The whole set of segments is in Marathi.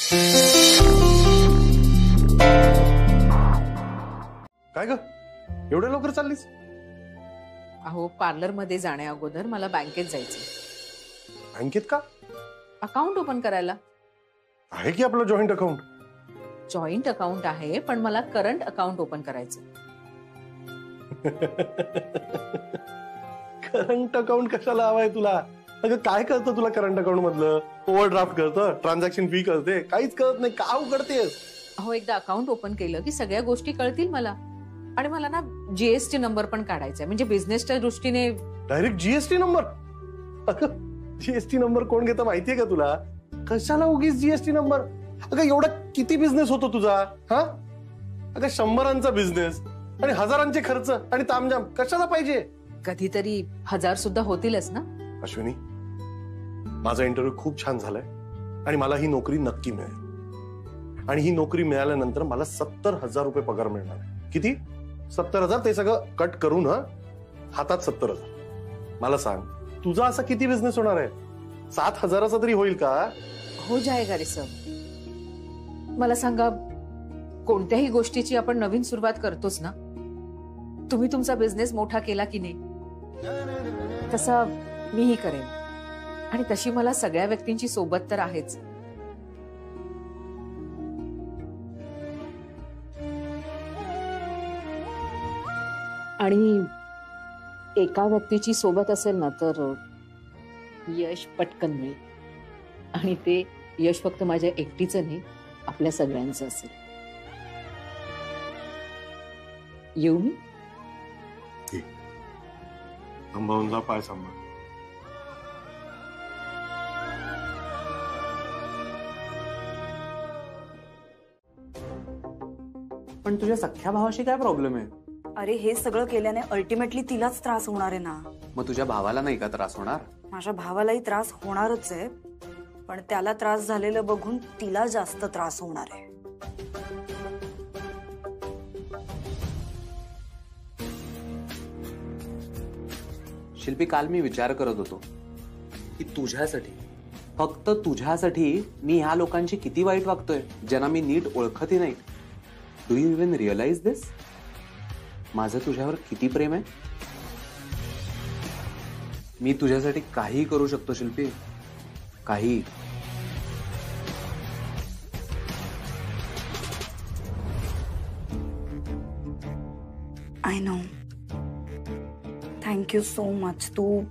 काय ग एवढ्या लवकर चाललीस? अहो पार्लर मध्ये जाण्या अगोदर मला बँकेत जायचं। बँकेत का? अकाउंट ओपन करायला। आहे की आपलं जॉइंट अकाउंट? जॉइंट अकाउंट आहे पण मला करंट अकाउंट ओपन करायचं। करंट अकाउंट कशाला हवाय तुला? अगं काय कळतं तुला करंट अकाउंट मधलं? ओव्हरड्राफ्ट कळतं, ट्रान्झॅक्शन फी कळते, काहीच कळत नाही का उघडतेस? अहो एकदा अकाउंट ओपन केलं की सगळ्या गोष्टी कळतील मला। आणि मला ना जीएसटी नंबर पण काढायचा आहे, म्हणजे बिझनेसच्या दृष्टीने। Direct GST number? अगं जीएसटी नंबर कोण घेतं माहितीये का तुला? कशाला उगीच जीएसटी नंबर? अगं एवढा किती बिझनेस होतो तुझा? हा अगं 100रांचा बिझनेस आणि हजारांचे खर्च आणि तामझाम कशाला पाहिजे? कधीतरी 1000 सुद्धा होतीलच ना। अश्विनी, माझा इंटरव्ह्यू खूप छान झालाय आणि मला ही नोकरी नक्की मिळेल। आणि ही नोकरी मिळाल्यानंतर मला 70,000 रुपये पगार मिळणार आहे। किती? 70,000, ते सगळं कट करून हातात 70,000। मला सांग, तुझा असा किती बिझनेस होणार आहे? 7,000चा तरी होईल का? हो जाएगा रे सर। मला सांगा, कोणत्याही गोष्टीची आपण नवीन सुरुवात करतोच ना। तुम्ही तुमचा बिझनेस मोठा केला की नाही, तसा मीही करेन। आणि तशी मला सगळ्या व्यक्तींची सोबत तर आहेच। आणि एका व्यक्तीची सोबत असेल ना तर यश पटकन मिळेल। आणि ते यश फक्त माझ्या एकटीचं नाही, आपल्या सगळ्यांचं असेल। येऊ मी? सांभाळून जा, पाय सांभाळ। पण तुझ्या सख्ख्या भावाशी काय प्रॉब्लेम आहे? अरे हे सगळं केल्याने अल्टिमेटली तिलाच त्रास होणार आहे ना। मग तुझ्या भावाला नाही का त्रास होणार? माझ्या भावालाही त्रास होणारच आहे, पण त्याला त्रास झालेलं बघून तिला जास्त त्रास होणार आहे। शिल्पी, काल मी विचार करत होतो की तुझ्यासाठी, फक्त तुझ्यासाठी मी ह्या लोकांची किती वाईट वागतोय, ज्यांना मी नीट ओळखतही नाही। डू यू इवन रिअलाइज दिस? माझं तुझ्यावर किती प्रेम आहे। मी तुझ्यासाठी काही करू शकतो शिल्पी, काही। I know, thank you so much. तू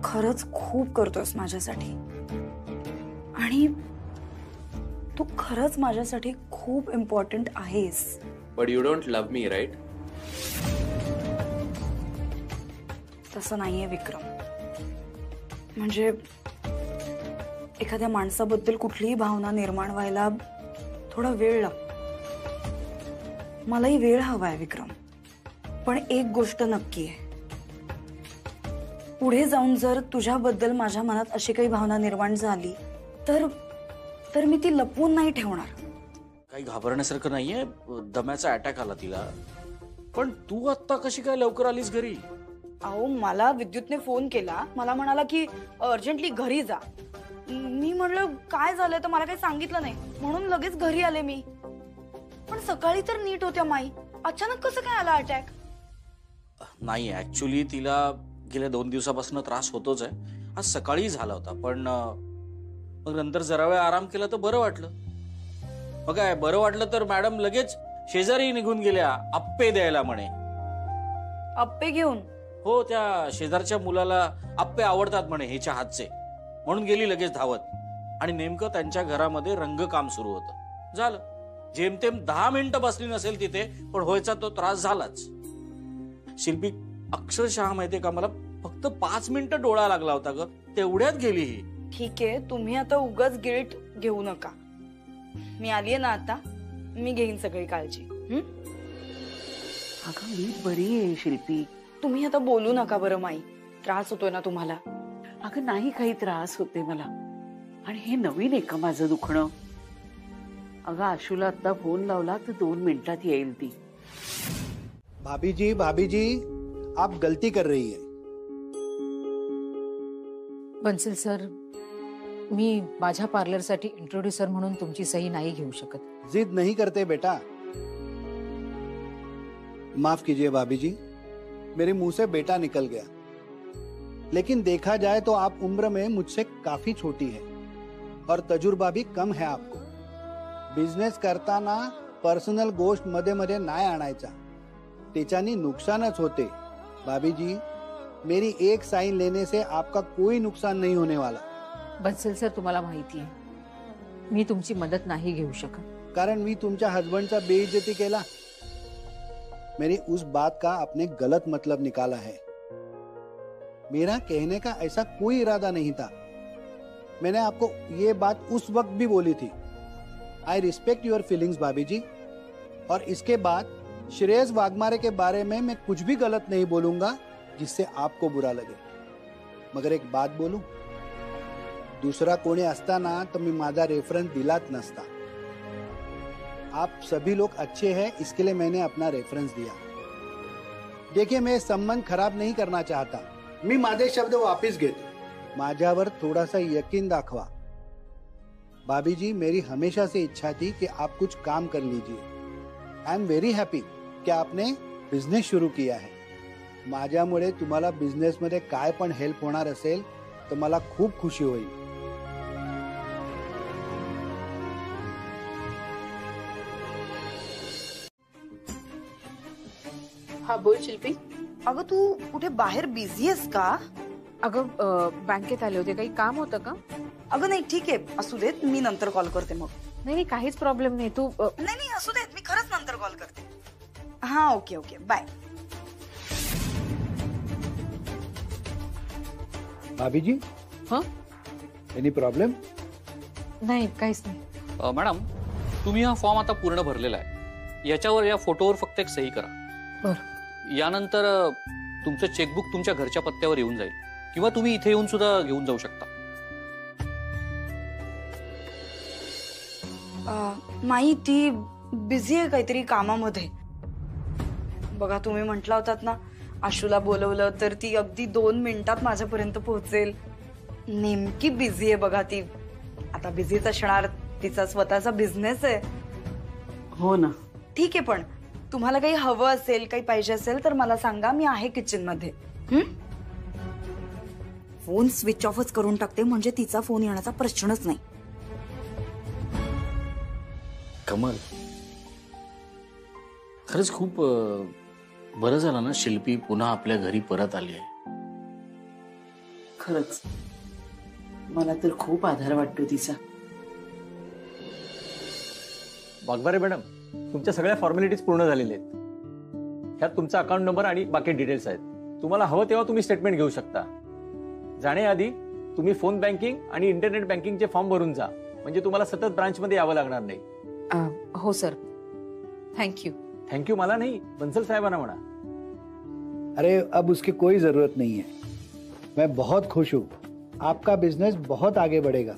खरंच खूप करतोस माझ्यासाठी, आणि तू खरंच माझ्यासाठी खूप इम्पॉर्टंट आहेस। But you don't love me, right? तसं नाहीये विक्रम। म्हणजे एखाद्या माणसाबद्दल कुठलीही भावना निर्माण व्हायला थोडा वेळ लागतो। मलाही वेळ हवाय विक्रम, पण एक गोष्ट नक्की आहे, पुढे जाऊन जर तुझ्याबद्दल माझ्या मनात अशी काही भावना निर्माण झाली तर मी ती लपवून नाही ठेवणार। काही घाबरण्यासारखं नाहीये, दम्याचा अटॅक आला तिला। पण तू आता कशी काय लवकर आलीस घरी? अहो मला विद्युतने फोन केला, मला म्हणाला की अर्जंटली घरी जा। मी म्हणलं काय झालं तर मला काही सांगितलं नाही, म्हणून लगेच घरी आले मी। पण सकाळी तर नीट होत्या माई, अचानक कसं काय आला अटॅक? नाही, ऍक्च्युली तिला गेल्या 2 दिवसापासून त्रास होतोच आहे। आज सकाळी झाला होता, पण मग नंतर जरा वेळ आराम केला तर बरं वाटलं। मग काय बरं वाटलं तर मॅडम लगेच शेजारी निघून गेल्या आप्पे द्यायला म्हणे। आप्पे घेऊन? हो, त्या शेजारच्या मुलाला आप्पे आवडतात म्हणे हिच्या हातचे, म्हणून गेली लगेच धावत। आणि नेमकं त्यांच्या घरामध्ये रंगकाम सुरू होतं। झालं, जेमतेम 10 मिनिटं बसली नसेल तिथे, पण व्हायचा तो त्रास झालाच। शिल्पी, अक्षरशः माहितीये का, मला फक्त 5 मिनिटं डोळा लागला होता ग, तेवढ्यात गेली ही। ठीक आहे, तुम्ही आता उगाच गिल्ट घेऊ नका। मी आलीये ना आता, मी घेईन सगळी काळजी। अगं मी बरी आहे शिल्पी। तुम्ही आता बोलू नका बरं माई, त्रास होतोय ना तुम्हाला? अगं नाही, काही त्रास होते मला, आणि हे नवीन आहे का माझं दुखणं? अगं आशूला आता फोन लावला तर 2 मिनिटात येईल ती। भाभी जी, आप गलती कर रही है। बंसल सर, मी माझ्या पार्लरसाठी इंट्रोड्युसर म्हणून तुमची सही नाही घेऊ शकत। जिद नहीं करते बेटा। माफ कीजिए भाभी जी, मेरे मुंह से बेटा निकल गया, लेकिन देखा जाए तो आप उम्र में मुझसे काफी छोटी है और तजुर्बा भी कम है आपको। बिझनेस करताना पर्सनल गोष्ट मध्ये मध्ये नाही आणायचा, त्याच्यानी नुकसानच होते। भाभी जी, मेरी एक साइन लेने से आपका कोई नुकसान नहीं होने वाला। बन्सल सर, तुम्हाला माहिती आहे मी तुमची मदत नाही घेऊ शकत, कारण मी तुमच्या हस्बंडचा बेइज्जती केला। मेरी उस बात का आपने गलत मतलब निकाला है। मेरा कहने का ऐसा कोई इरादा नहीं था। मैंने आपको ये बात उस वक्त भी बोली थी। आई रिस्पेक्ट योर फीलिंग्स भाभी जी, और इसके बाद श्रेयस वाघमारे के बारे में मैं कुछ भी गलत नहीं बोलूंगा जिससे आपको बुरा लगे। मगर एक बात बोलूं, दूसरा कोणी असताना तो मी माझा रेफरेंस दिलाच नसता। आप सभी लोग अच्छे हैं, इसके लिए मैंने अपना रेफरेंस दिया। देखिए, मैं संबंध खराब नहीं करना चाहता, मी माझे शब्द वापस घेतो। माझ्यावर थोड़ा सा यकीन दाखवा। भाभी जी, मेरी हमेशा से इच्छा थी कि आप कुछ काम कर लीजिए। आई एम वेरी हैप्पी कि आपने बिझनेस शुरू किया है। माझ्यामुळे तुम्हाला बिझनेस मध्ये काय पण हेल्प होणार असेल तर मला खूप खुशी होईल। हा बोल शिल्पी। अगं तू कुठे बाहेर बिझी आहेस का? अगं बँकेत आले होते, काही काम होतं का? अगं नाही, ठीक आहे, असू देत, मी नंतर कॉल करते मग। नाही नाही, काहीच प्रॉब्लेम नाही, तू नाही नाही, असू देत, मी खरंच नंतर कॉल करते। हा, ओके ओके, बाय। भाभी जी, हाँ एनी प्रॉब्लेम? नाही, काहीच नाही। मॅडम, तुम्ही हा फॉर्म आता पूर्ण भरलेला आहे, याच्यावर या फोटोवर फक्त एक सही करा। बरं। यानंतर तुमचं चेकबुक तुमच्या घरच्या पत्त्यावर येऊन जाईल, किंवा तुम्ही इथे येऊन सुद्धा घेऊन जाऊ शकता। माई, ती बिझी आहे काहीतरी कामामध्ये। बघा, तुम्ही म्हटला होतात ना आशूला बोलवलं तर ती अगदी 2 मिनिटात माझ्यापर्यंत पोहोचेल। नेमकी बिझी आहे बघा ती। आता बिझीच असणार, तिचा स्वतःचा बिझनेस आहे। हो ना, ठीक आहे, पण तुम्हाला काही हवं असेल, काही पाहिजे असेल तर मला सांगा, मी आहे किचन मध्ये। फोन स्विच ऑफच करून टाकते, म्हणजे तिचा फोन येण्याचा प्रश्नच नाही। कमल, खरंच खूप बरं झालं ना शिल्पी पुन्हा आपल्या घरी परत आली आहे। खरंच मला तर खूप आधार वाटतो तिचा। वाघमारे मॅडम, तुमच्या सगळ्या फॉर्मॅलिटीज पूर्ण झालेल्या आहेत। ह्यात तुमचा अकाउंट नंबर आणि बाकी डिटेल्स आहेत। तुम्हाला हवं तेव्हा तुम्ही स्टेटमेंट घेऊ शकता। जाण्याआधी तुम्ही फोन बँकिंग आणि इंटरनेट बँकिंगचे फॉर्म भरून जा, म्हणजे तुम्हाला सतत ब्रांचमध्ये यावं लागणार नाही। हो सर, थँक्यू। थँक्यू मला नहीं, बंसल साहेबांना म्हणा। अरे अब उसकी कोई जरूरत नहीं है। मैं बहुत खुश हूँ, आपका बिजनेस बहुत आगे बढ़ेगा।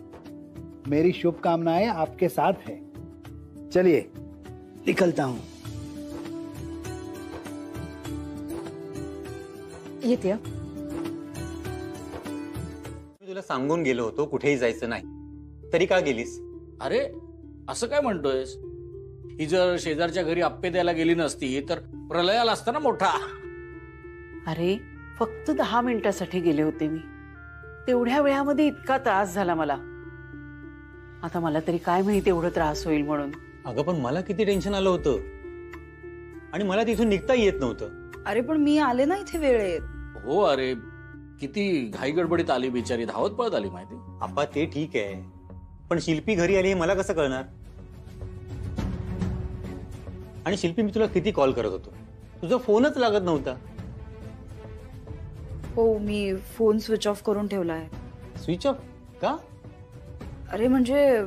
मेरी शुभकामनाएं आपके साथ है। चलिए, निकलता हूँ। येते। मी तुला सांगून गेलो होतो कुठेही जायचं नाही, तरी का गेलीस? अरे असं काय म्हणतोयस? ही जर शेजारच्या घरी आप्पे द्यायला गेली नसती तर प्रलय आला असता ना मोठा। अरे फक्त 10 मिनिटासाठी गेले होते मी, तेवढ्या वेळामध्ये इतका त्रास झाला मला। आता मला तरी काय माहिती एवढा त्रास होईल म्हणून। अगं पण मला किती टेन्शन आलं होतं, आणि मला तिथून निघता येत नव्हतं। अरे पण मी आले ना इथे वेळेत। हो, अरे किती घाई गडबडीत आली बिचारी, धावत पळत आली माहिती। आप्पा ते ठीक आहे, पण शिल्पी घरी आली हे मला कसं कळणार? आणि शिल्पी, मी तुला किती कॉल करत होतो, तुझा फोनच लागत नव्हता। हो, मी फोन स्विच ऑफ करून ठेवलाय। स्विच ऑफ का? अरे म्हणजे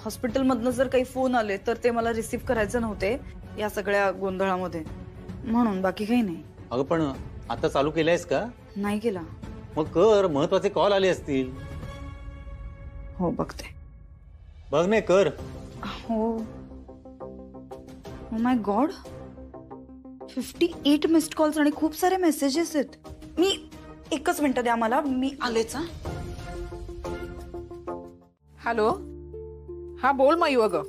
हॉस्पिटलमधनं जर काही फोन आले तर ते मला रिसीव्ह करायचे नव्हते या सगळ्या गोंधळामध्ये, म्हणून, बाकी काही नाही। अगं पण आता चालू केलंयस का? नाही केला। मग कर, महत्वाचे कॉल आले असतील। हो, बघते। बघ नाही कर। हो, oh my God, 58 missed calls आणि खूप सारे मेसेजेस आहेत। मी एकच मिनिट द्या मला, मी आलेच। हॅलो, हा बोल मयू. अगं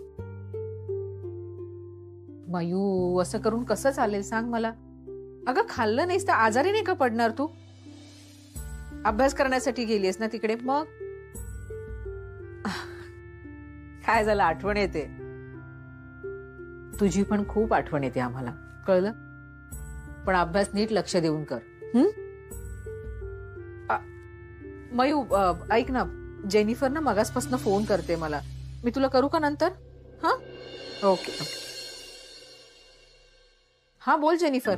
मयू, असं करून कसं चालेल सांग मला. अगं खाल्लं नाहीस तर आजारी नाही का पडणार तू? अभ्यास करण्यासाठी गेलीस ना तिकडे, मग काय झालं? आठवण येते तुझी, पण खूप आठवण येते आम्हाला, कळलं? पण अभ्यास नीट लक्ष देऊन कर. मयू ऐक ना, जेनिफर ना मगासपासून फोन करते मला. मी तुला करू का नंतर? हा ओके ओके. हा बोल जेनिफर.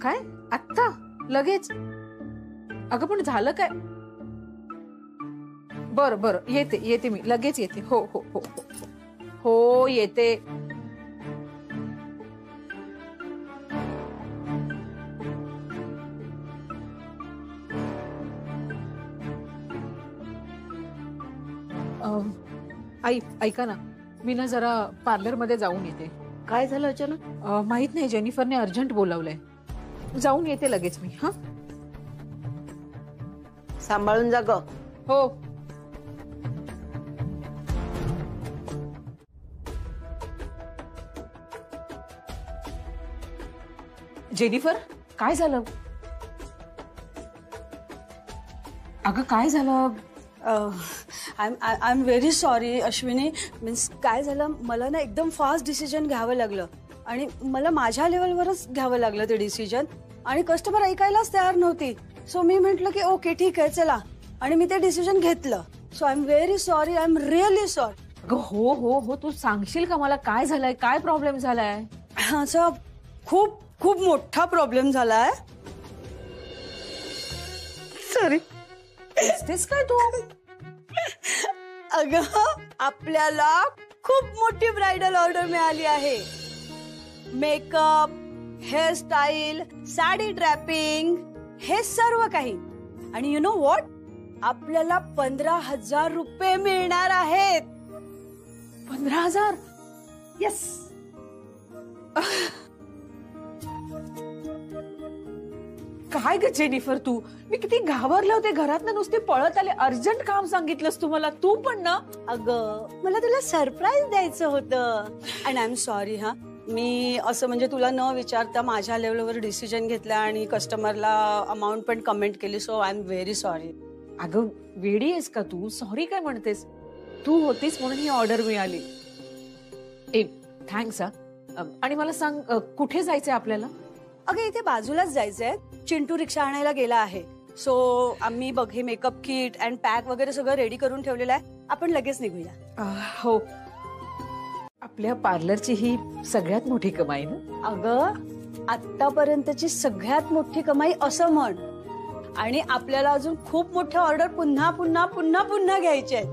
काय आत्ता लगेच? अगं पण झालं काय? बर बर, येते येते मी लगेच येते. हो हो हो हो येते. ऐका ना, मी ना जरा पार्लर मध्ये जाऊन येते. काय झालं अचानक? माहित नाही, जेनिफरने अर्जंट बोलावलंय. जाऊन येते लगेच मी. हा सांभाळून जा ग. हो. जेनिफर, काय झालं? अगं काय झालं? I am very sorry Ashwini. Means काय झालं, मला ना एकदम फास्ट डिसिजन घ्यावं लागलं आणि मला माझ्या लेवलवरच घ्यावं लागलं ते डिसिजन, आणि कस्टमर ऐकायलाच तयार नव्हती. सो मी म्हटलं की ओके ठीक आहे चला, आणि मी ते डिसिजन घेतलं. So I am very sorry, I am really sorry. अगं हो हो हो, तू सांगशील का मला काय झालंय, काय प्रॉब्लेम झालाय? अच्छा, खूप खूप मोठा प्रॉब्लेम झालाय. सॉरी. तेच काय तू? अगं आपल्याला खूप मोठी ब्राइडल ऑर्डर मिळाली आहे. मेकअप, हेअरस्टाईल, साडी ड्रॅपिंग, हे सर्व काही. आणि यु नो व्हॉट, आपल्याला 15,000 रुपये मिळणार आहेत. 15,000? येस. काय ग जेनिफर तू? मी किती घाबरले होते, घरात ना नुसते पळत आले. अर्जंट काम सांगितलंस तू मला, तू पण ना. अगं मला तुला सरप्राईज द्यायचं होतं. And I am sorry. हा मी असं म्हणजे तुला न विचारता माझ्या लेवलवर डिसिजन घेतला आणि कस्टमरला अमाऊंट पण कमेंट केली. So I am very sorry. अगं वेडी आहेस का तू? सॉरी काय म्हणतेस? तू होतीस म्हणून ही ऑर्डर मिळाली. थँक्स. आणि मला सांग, कुठे जायचंय आपल्याला? अगं इथे बाजूलाच जायचंय. चिंटू रिक्षा आणायला गेला आहे. सो आम्ही बघ हे मेकअप किट अँड पॅक वगैरे सगळं रेडी करून ठेवलेलं आहे. आपण लगेच निघूया. हो. आपल्या पार्लरची ही सगळ्यात मोठी कमाई ना? अगं आतापर्यंतची सगळ्यात मोठी कमाई असं म्हण. आणि आपल्याला अजून खूप मोठ्या ऑर्डर पुन्हा पुन्हा पुन्हा पुन्हा घ्यायचे आहेत.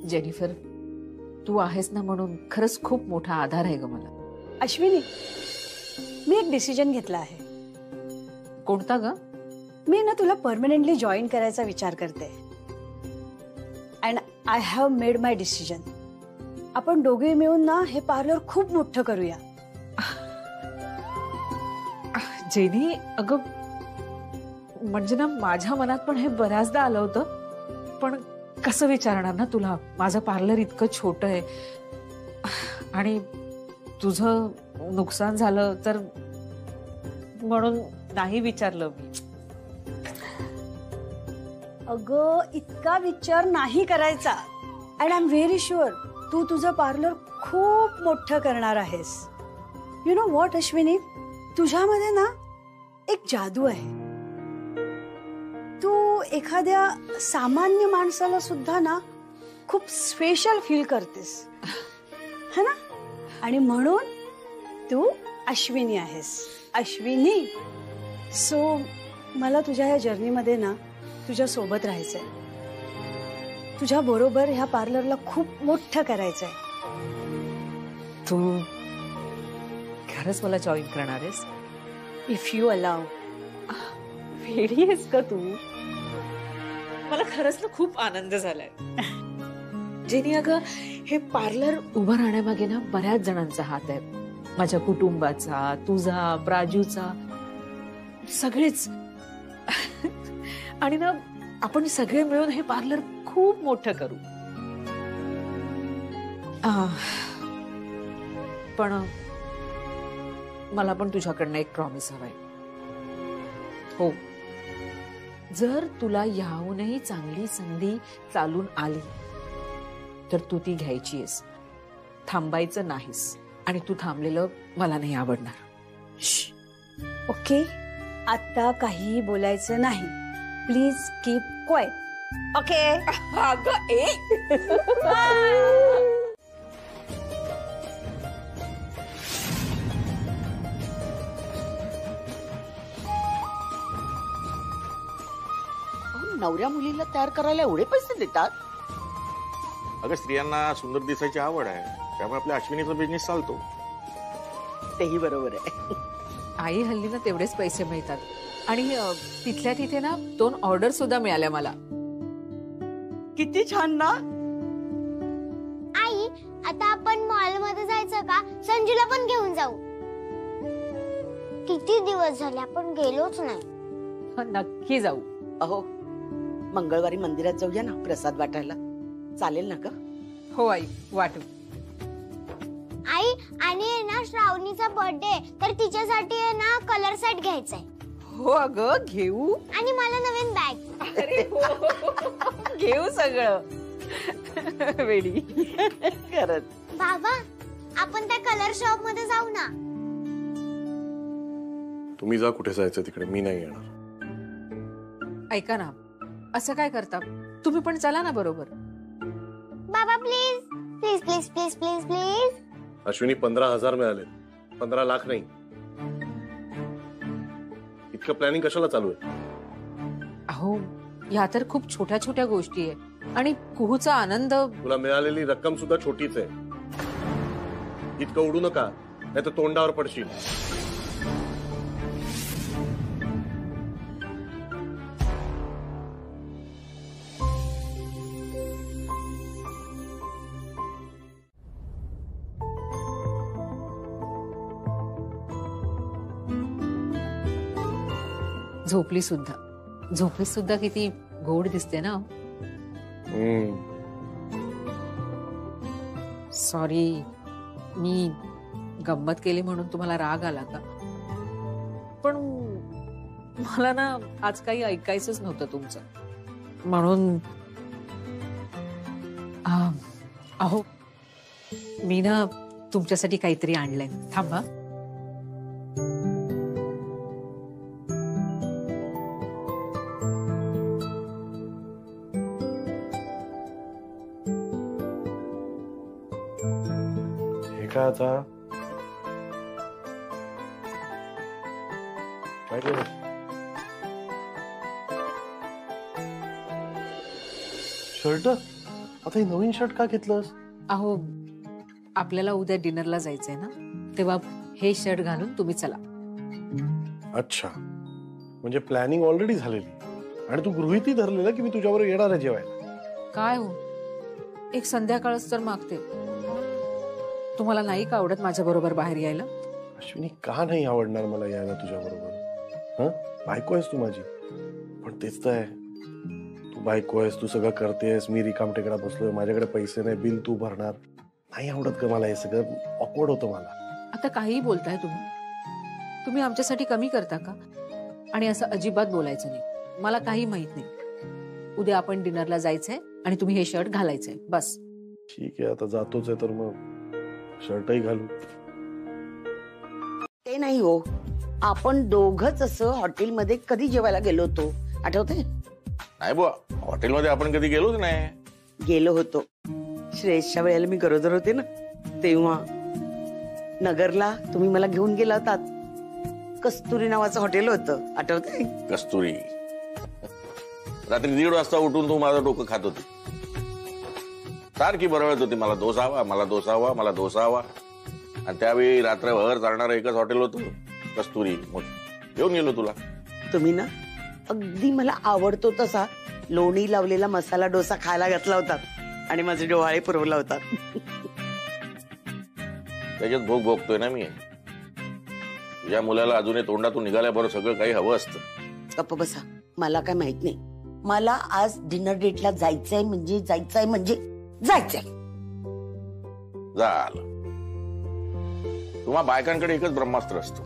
जेनिफर, तू आहेस ना म्हणून खरंच खूप मोठा आधार आहे ग मला. अश्विनी, मी एक डिसिजन घेतला आहे. कोणता ग? मी ना तुला परमनंटली जॉईन करायचा विचार करते. And I have made my decision. आपण दोघे मिळून ना हे पार्लर खूप मोठं करूया. जेनी, अगं म्हणजे ना माझ्या मनात पण हे बऱ्याचदा आलं होतं, पण कसं विचारणार ना तुला? माझं पार्लर इतकं छोटं आहे आणि तुझं नुकसान झालं तर म्हणून नाही विचारलं मी. अगं इतका विचार नाही करायचा. And I am very sure तू तुझं पार्लर खूप मोठं करणार आहेस. यु नो व्हॉट अश्विनी, तुझ्यामध्ये ना एक जादू आहे. तू एखाद्या सामान्य माणसाला सुद्धा ना खूप स्पेशल फील करतेस, है ना? आणि म्हणून तू अश्विनी आहेस. अश्विनी. सो मला तुझ्या या जर्नीमध्ये ना तुझ्या सोबत राहायचंय. तुझ्या बरोबर ह्या पार्लरला खूप मोठं करायचंय. तू खरंच मला जॉईन करणार आहेस? If you allow. वेडी आहेस का तू? मला खरंच ना खूप आनंद झालाय. जेनी, अगं हे पार्लर उभं राहण्यामागे ना बऱ्याच जणांचा हात आहे. माझ्या कुटुंबाचा, तुझा, प्राजूचा. सगळेच. आणि ना आपण सगळे मिळून हे पार्लर खूप मोठं करू. पण मला पण तुझ्याकडनं एक प्रॉमिस हवाय. हो, जर तुला याहूनही चांगली संधी चालून आली तर तू ती घ्यायची आहेस, थांबायचं नाहीस. आणि तू थांबलेलं मला नाही आवडणार. ओके, आता काही बोलायचं नाही. Please keep quiet. ओके. अगं ए नवऱ्या मुलीला तयार करायला एवढे पैसे देतात? अगं स्त्रियांना सुंदर दिसायची आवड आहे, त्यामुळे आपल्या अश्विनीचा बिझनेस चालतो. तेही बरोबर आहे. आई हल्ली ना तेवढेच पैसे मिळतात. आणि तिथल्या तिथे ना 2 ऑर्डर सुद्धा मिळाल्या मला. किती छान ना. आई, आता आपण मॉल मध्ये जायचं का? संजूला पण घेऊन जाऊ. किती दिवस झाले आपण गेलोच नाही. नक्की जाऊ. अहो, मंगळवारी मंदिरात जाऊया ना प्रसाद वाटायला. चालेल ना ग? हो आई, वाटू. आई, आणि ना श्रावणीचा बर्थडे, तर तिच्यासाठी आहे ना कलर सेट घ्यायचाय. हो अगं, घेऊ. आणि मला नवीन बॅग. अरे हो, घेऊ सगळं. वेडी. खरंच. बाबा, आपण त्या कलर शॉप मध्ये जाऊ ना. तुम्ही जा कुठे जायचं तिकडे, मी नाही येणार. ऐका ना, असं काय करता तुम्ही पण चला ना बरोबर. बाबा please please please please please please. Ashwini 15,000 मिळाले, 15 लाख नाही. इतकं प्लॅनिंग कशाला चालू आहे? अहो, या तर खूप छोट्या छोट्या गोष्टी आहे. आणि कुहूचा आनंद. तुला मिळालेली रक्कम सुद्धा छोटीच आहे. इतकं उडू नका, नाही तर तोंडावर पडशील. झोपली सुद्धा किती गोड दिसते ना. सॉरी, मी गंमत केली म्हणून तुम्हाला राग आला का? पण मला ना आज काही ऐकायचंच नव्हतं तुमचं, म्हणून. अहो, मी ना तुमच्यासाठी काहीतरी आणलंय. थांबा. काय आता? काय केलं? शर्ट? आता हे नवीन शर्ट का घेतलंस? अहो, आपल्याला उद्या डिनरला जायचंय ना, तेव्हा हे शर्ट घालून तुम्ही चला. अच्छा, म्हणजे प्लॅनिंग ऑलरेडी झालेली आणि तू गृहीती धरलेलं की मी तुझ्याबरोबर येणार आहे जेवायला. काय हो, एक संध्याकाळच तर मागते. तुम्हाला नाही का आवडत माझ्या बरोबर बाहेर यायला? अश्विनी, का नाही आवडणार मला यायला तुझ्या बरोबर? बायको आहेस तू माझी. पण तेच तर आहे, तू बायको आहेस, तू सगळं करतेस, मी रिकाम टेकडा बसलोय, माझ्याकडे पैसे नाही, बिल तू भरणार. नाही आवडत का मला हे सगळं? ऑकवर्ड होतं मला. आता काहीही बोलताय तुम्ही आमच्यासाठी कमी करता का? आणि असं अजिबात बोलायचं नाही. मला काही माहित नाही. उद्या आपण डिनरला जायचंय आणि तुम्ही हे शर्ट घालायचंय, बस. ठीक आहे, आता जातोच आहे तर मग शर्टही घालू. ते नाही हो, आपण दोघच असं हॉटेलमध्ये कधी जेवायला गेलो होतो, आठवतंय? नाही बुवा, हॉटेलमध्ये आपण कधी गेलोच नाही. गेलो होतो. श्रेयसच्या वेळेला मी गरोदर होते ना, तेव्हा नगरला तुम्ही मला घेऊन गेला होतात. कस्तुरी नावाचं हॉटेल होतं, आठवतंय? कस्तुरी. रात्री 1:30 वाजता उठून तू माझं डोकं खात होती. सारखी बरळत होती, मला डोसा हवा, मला डोसा हवा, मला डोसा हवा. आणि त्यावेळी रात्रभर चालणारं एकच हॉटेल होतं, कस्तुरी. मग घेऊन गेलो तुला. तुम्ही ना अगदी मला आवडतो तसा लोणी लावलेला मसाला डोसा खायला घातला होता आणि माझे डोहाळे पुरवला होता. त्याच्यात भोग भोगतोय ना मी. तुझ्या मुलाला अजूनही तोंडातून निघाल्याबरोबर सगळं काही हवं असतं. गप्प बसा, मला काय माहित नाही. मला आज डिनर डेटला जायचंय म्हणजे जायचंय. झालं. तुम्हा बायकांकडे एकच ब्रह्मास्त्र असतं,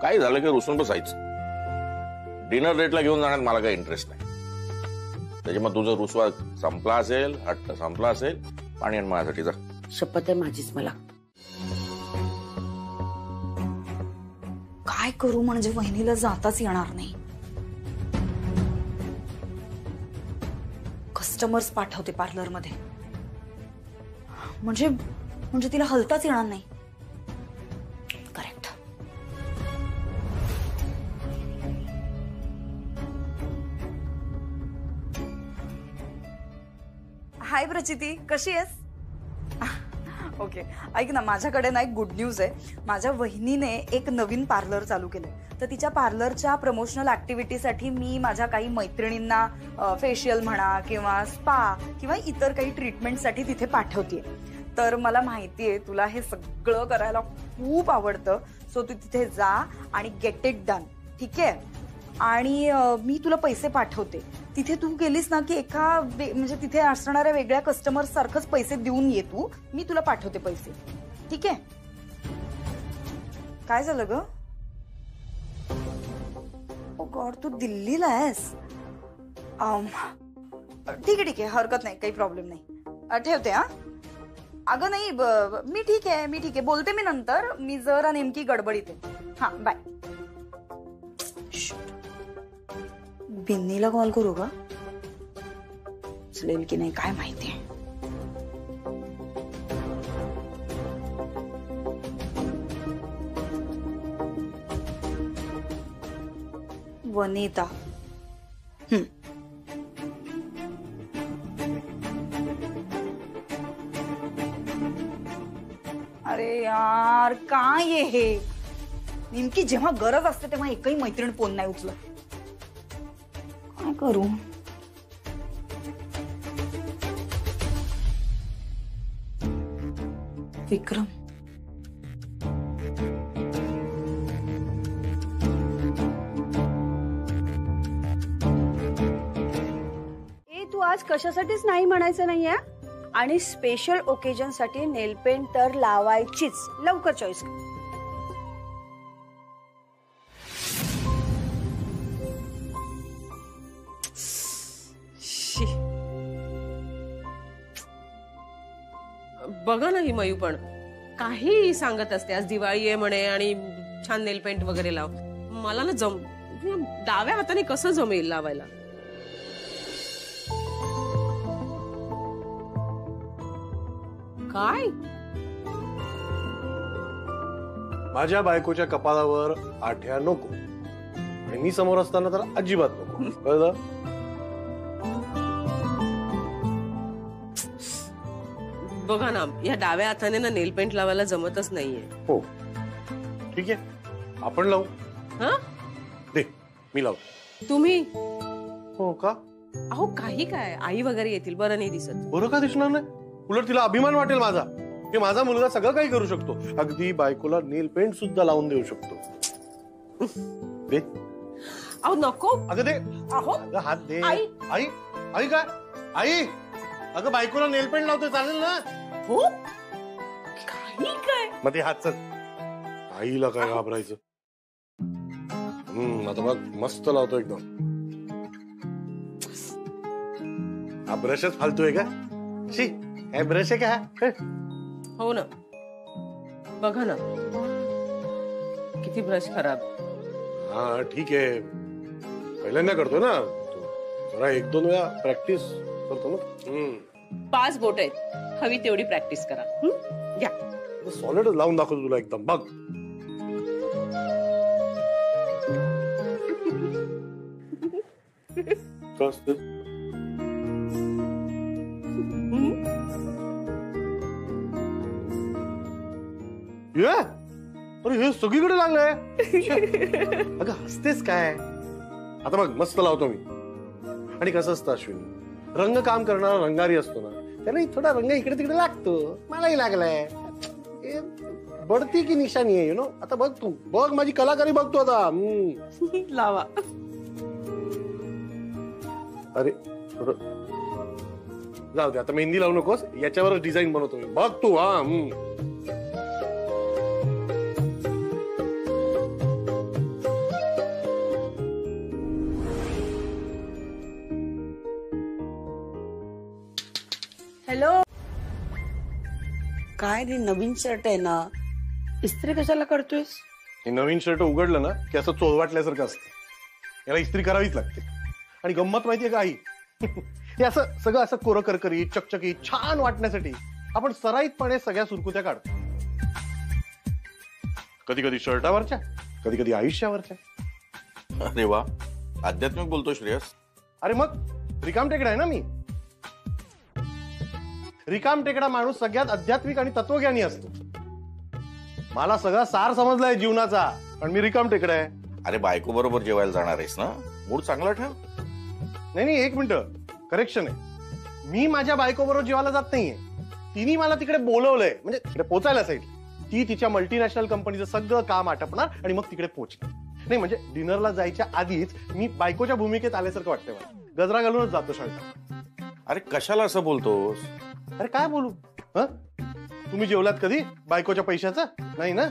काही झालं की रुसून बसायचं. डिनर डेटला घेऊन जाण्यात मला काही इंटरेस्ट नाही. त्याच्यामुळे तुझं रुसवा संपला असेल, हट्ट संपला असेल, पाणी आण माझ्यासाठी जा. शपथ आहे माझीच. मला काय करू म्हणजे वहिनीला जाताच येणार नाही. कस्टमर्स पाठवते पार्लर मध्ये, म्हणजे तिला हलताच येणार नाही. करेक्ट. हाय प्रचिती, कशी आहेस? ओके, ऐक ना, माझ्याकडे ना एक गुड न्यूज आहे. माझ्या वहिनीने एक नवीन पार्लर चालू केलंय. तर तिच्या पार्लरच्या प्रमोशनल ऍक्टिव्हिटीसाठी मी माझ्या काही मैत्रिणींना फेशियल म्हणा किंवा स्पा किंवा इतर काही ट्रीटमेंटसाठी तिथे पाठवतेय. तर मला माहितीये तुला हे सगळं करायला खूप आवडतं. सो तू तिथे जा आणि गेट इट डन. ठीक आहे? आणि मी तुला पैसे पाठवते. तिथे तू गेलीस ना की म्हणजे तिथे असणाऱ्या वेगळ्या कस्टमर सारखंच पैसे देऊन ये तू. मी तुला पाठवते पैसे. ठीक आहे? काय झालं ग? ओ गॉड, तू दिल्लीला आहेस? ठीक आहे, हरकत नाही, काही प्रॉब्लेम नाही. ठेवते हा. अगं नाही, मी ठीक आहे, बोलते मी नंतर. मी जरा नेमकी गडबडीत आहे. हा, बाय. बिन्नीला कॉल करू का? उचलेल की नाही काय माहितीये. वनिता. अरे यार, काय हे? नेमकी जेव्हा गरज असते तेव्हा एकही मैत्रीण फोन नाही उचलत. काय करू? विक्रम. तू आज कशासाठीच नाही म्हणायचं नाहीये. आणि स्पेशल ओकेजन साठी नेल पेंट तर लावायचीच. लवकर चॉईस कर. बघा ना ही मयू पण काही सांगत असते. आज दिवाळी आहे म्हणे आणि छान नेल पेंट वगैरे लाव. मला ना डाव्या हाताने कसं जमेल लावायला. काय माझ्या बायकोच्या कपाळावर आठ्या नको. आणि मी समोर असताना तर अजिबात नको. कळलं? बघा ना, या डाव्या हाताने ना नेल पेंट लावायला जमतच नाहीये. हो, ठीक आहे, आपण लावू. हा, दे, मी लावू. तुम्ही? हो का? अहो काही काय, आई वगैरे येतील, बरं नाही दिसत. बरं का दिसणार नाही? उलट तिला अभिमान वाटेल माझा की माझा मुलगा सगळं काही करू शकतो. अगदी बायकोला नेल पेंट सुद्धा लावून देऊ शकतो. दे. अहो नको. अगं दे. अहो हात दे. आई. आई, आई काय? आई, अगं बायकोला नेल पेंट लावते, चालेल ना? हो, काही काय? मग ते हात चल. आईला काय घाबरायचं. आता बघ, मस्त लावतो एकदम. हा ब्रशच फालतोय का? शी, काय ब्रश आहे का? हो ना, बघा ना किती ब्रश खराब. हा ठीक आहे, पहिल्यांदा करतो ना, जरा 1-2 वेळा प्रॅक्टिस करतो ना. 5 बोट आहेत, हवी तेवढी प्रॅक्टिस करा. घ्या. सॉलिड लावून दाखवतो तुला एकदम. बघ. अरे हे सगळीकडे लागलंय. अगं हसतेस काय? आता बघ, मस्त लावतो मी. आणि कसं असतं अश्विनी, रंग काम करणारा रंगारी असतो ना, त्याला थोडा रंग इकडे तिकडे लागतो. मलाही लागलाय. बढती की निशाणी आहे आता बघ तू बघ माझी कलाकारी बघतो आता लावा. अरे जाऊ दे आता मेहंदी लावू नकोस याच्यावरच डिझाईन बनवतो मी बघ तू हॅलो. काय रे नवीन शर्ट आहे ना इस्त्री कशाला करतोयस? हे नवीन शर्ट उघडलं ना की असं चोळवाटल्यासारखं असतं. याला इस्त्री करावीच लागते. आणि गंमत माहितीये का आई हे असं सगळं असं कोरं करकरी चकचकीत छान वाटण्यासाठी आपण सराईतपणे सगळ्या सुरकुत्या काढतो. कधी कधी शर्टावरच्या कधी कधी आयुष्यावरच्या. अरे वा आध्यात्मिक बोलतो श्रेयस. अरे मग रिकाम टेकडा आहे ना मी. रिकाम टेकडा माणूस सगळ्यात आध्यात्मिक आणि तत्वज्ञानी असतो. मला सगळा सार समजलाय जीवनाचा आणि मी रिकाम टेकडा आहे. अरे बायको बरोबर जेवायला जाणार आहेस ना मूड चांगला ठेव. नाही एक मिनिट करेक्शन आहे. मी माझ्या बायको बरोबर जेवायला जात नाहीये. तिने मला तिकडे बोलवलंय म्हणजे तिकडे पोचायलासाठी. ती तिच्या मल्टीनॅशनल कंपनीचं सगळं काम आटपणार आणि मग तिकडे पोहोचणार. नाही म्हणजे डिनरला जायच्या आधीच मी बायकोच्या भूमिकेत आल्यासारखं वाटतंय मला. गजरा घालूनच जातो शाळेत. अरे कशाला असं बोलतोस? अरे काय बोलू तुम्ही जेवलात कधी बायकोच्या पैशाचं? नाही ना.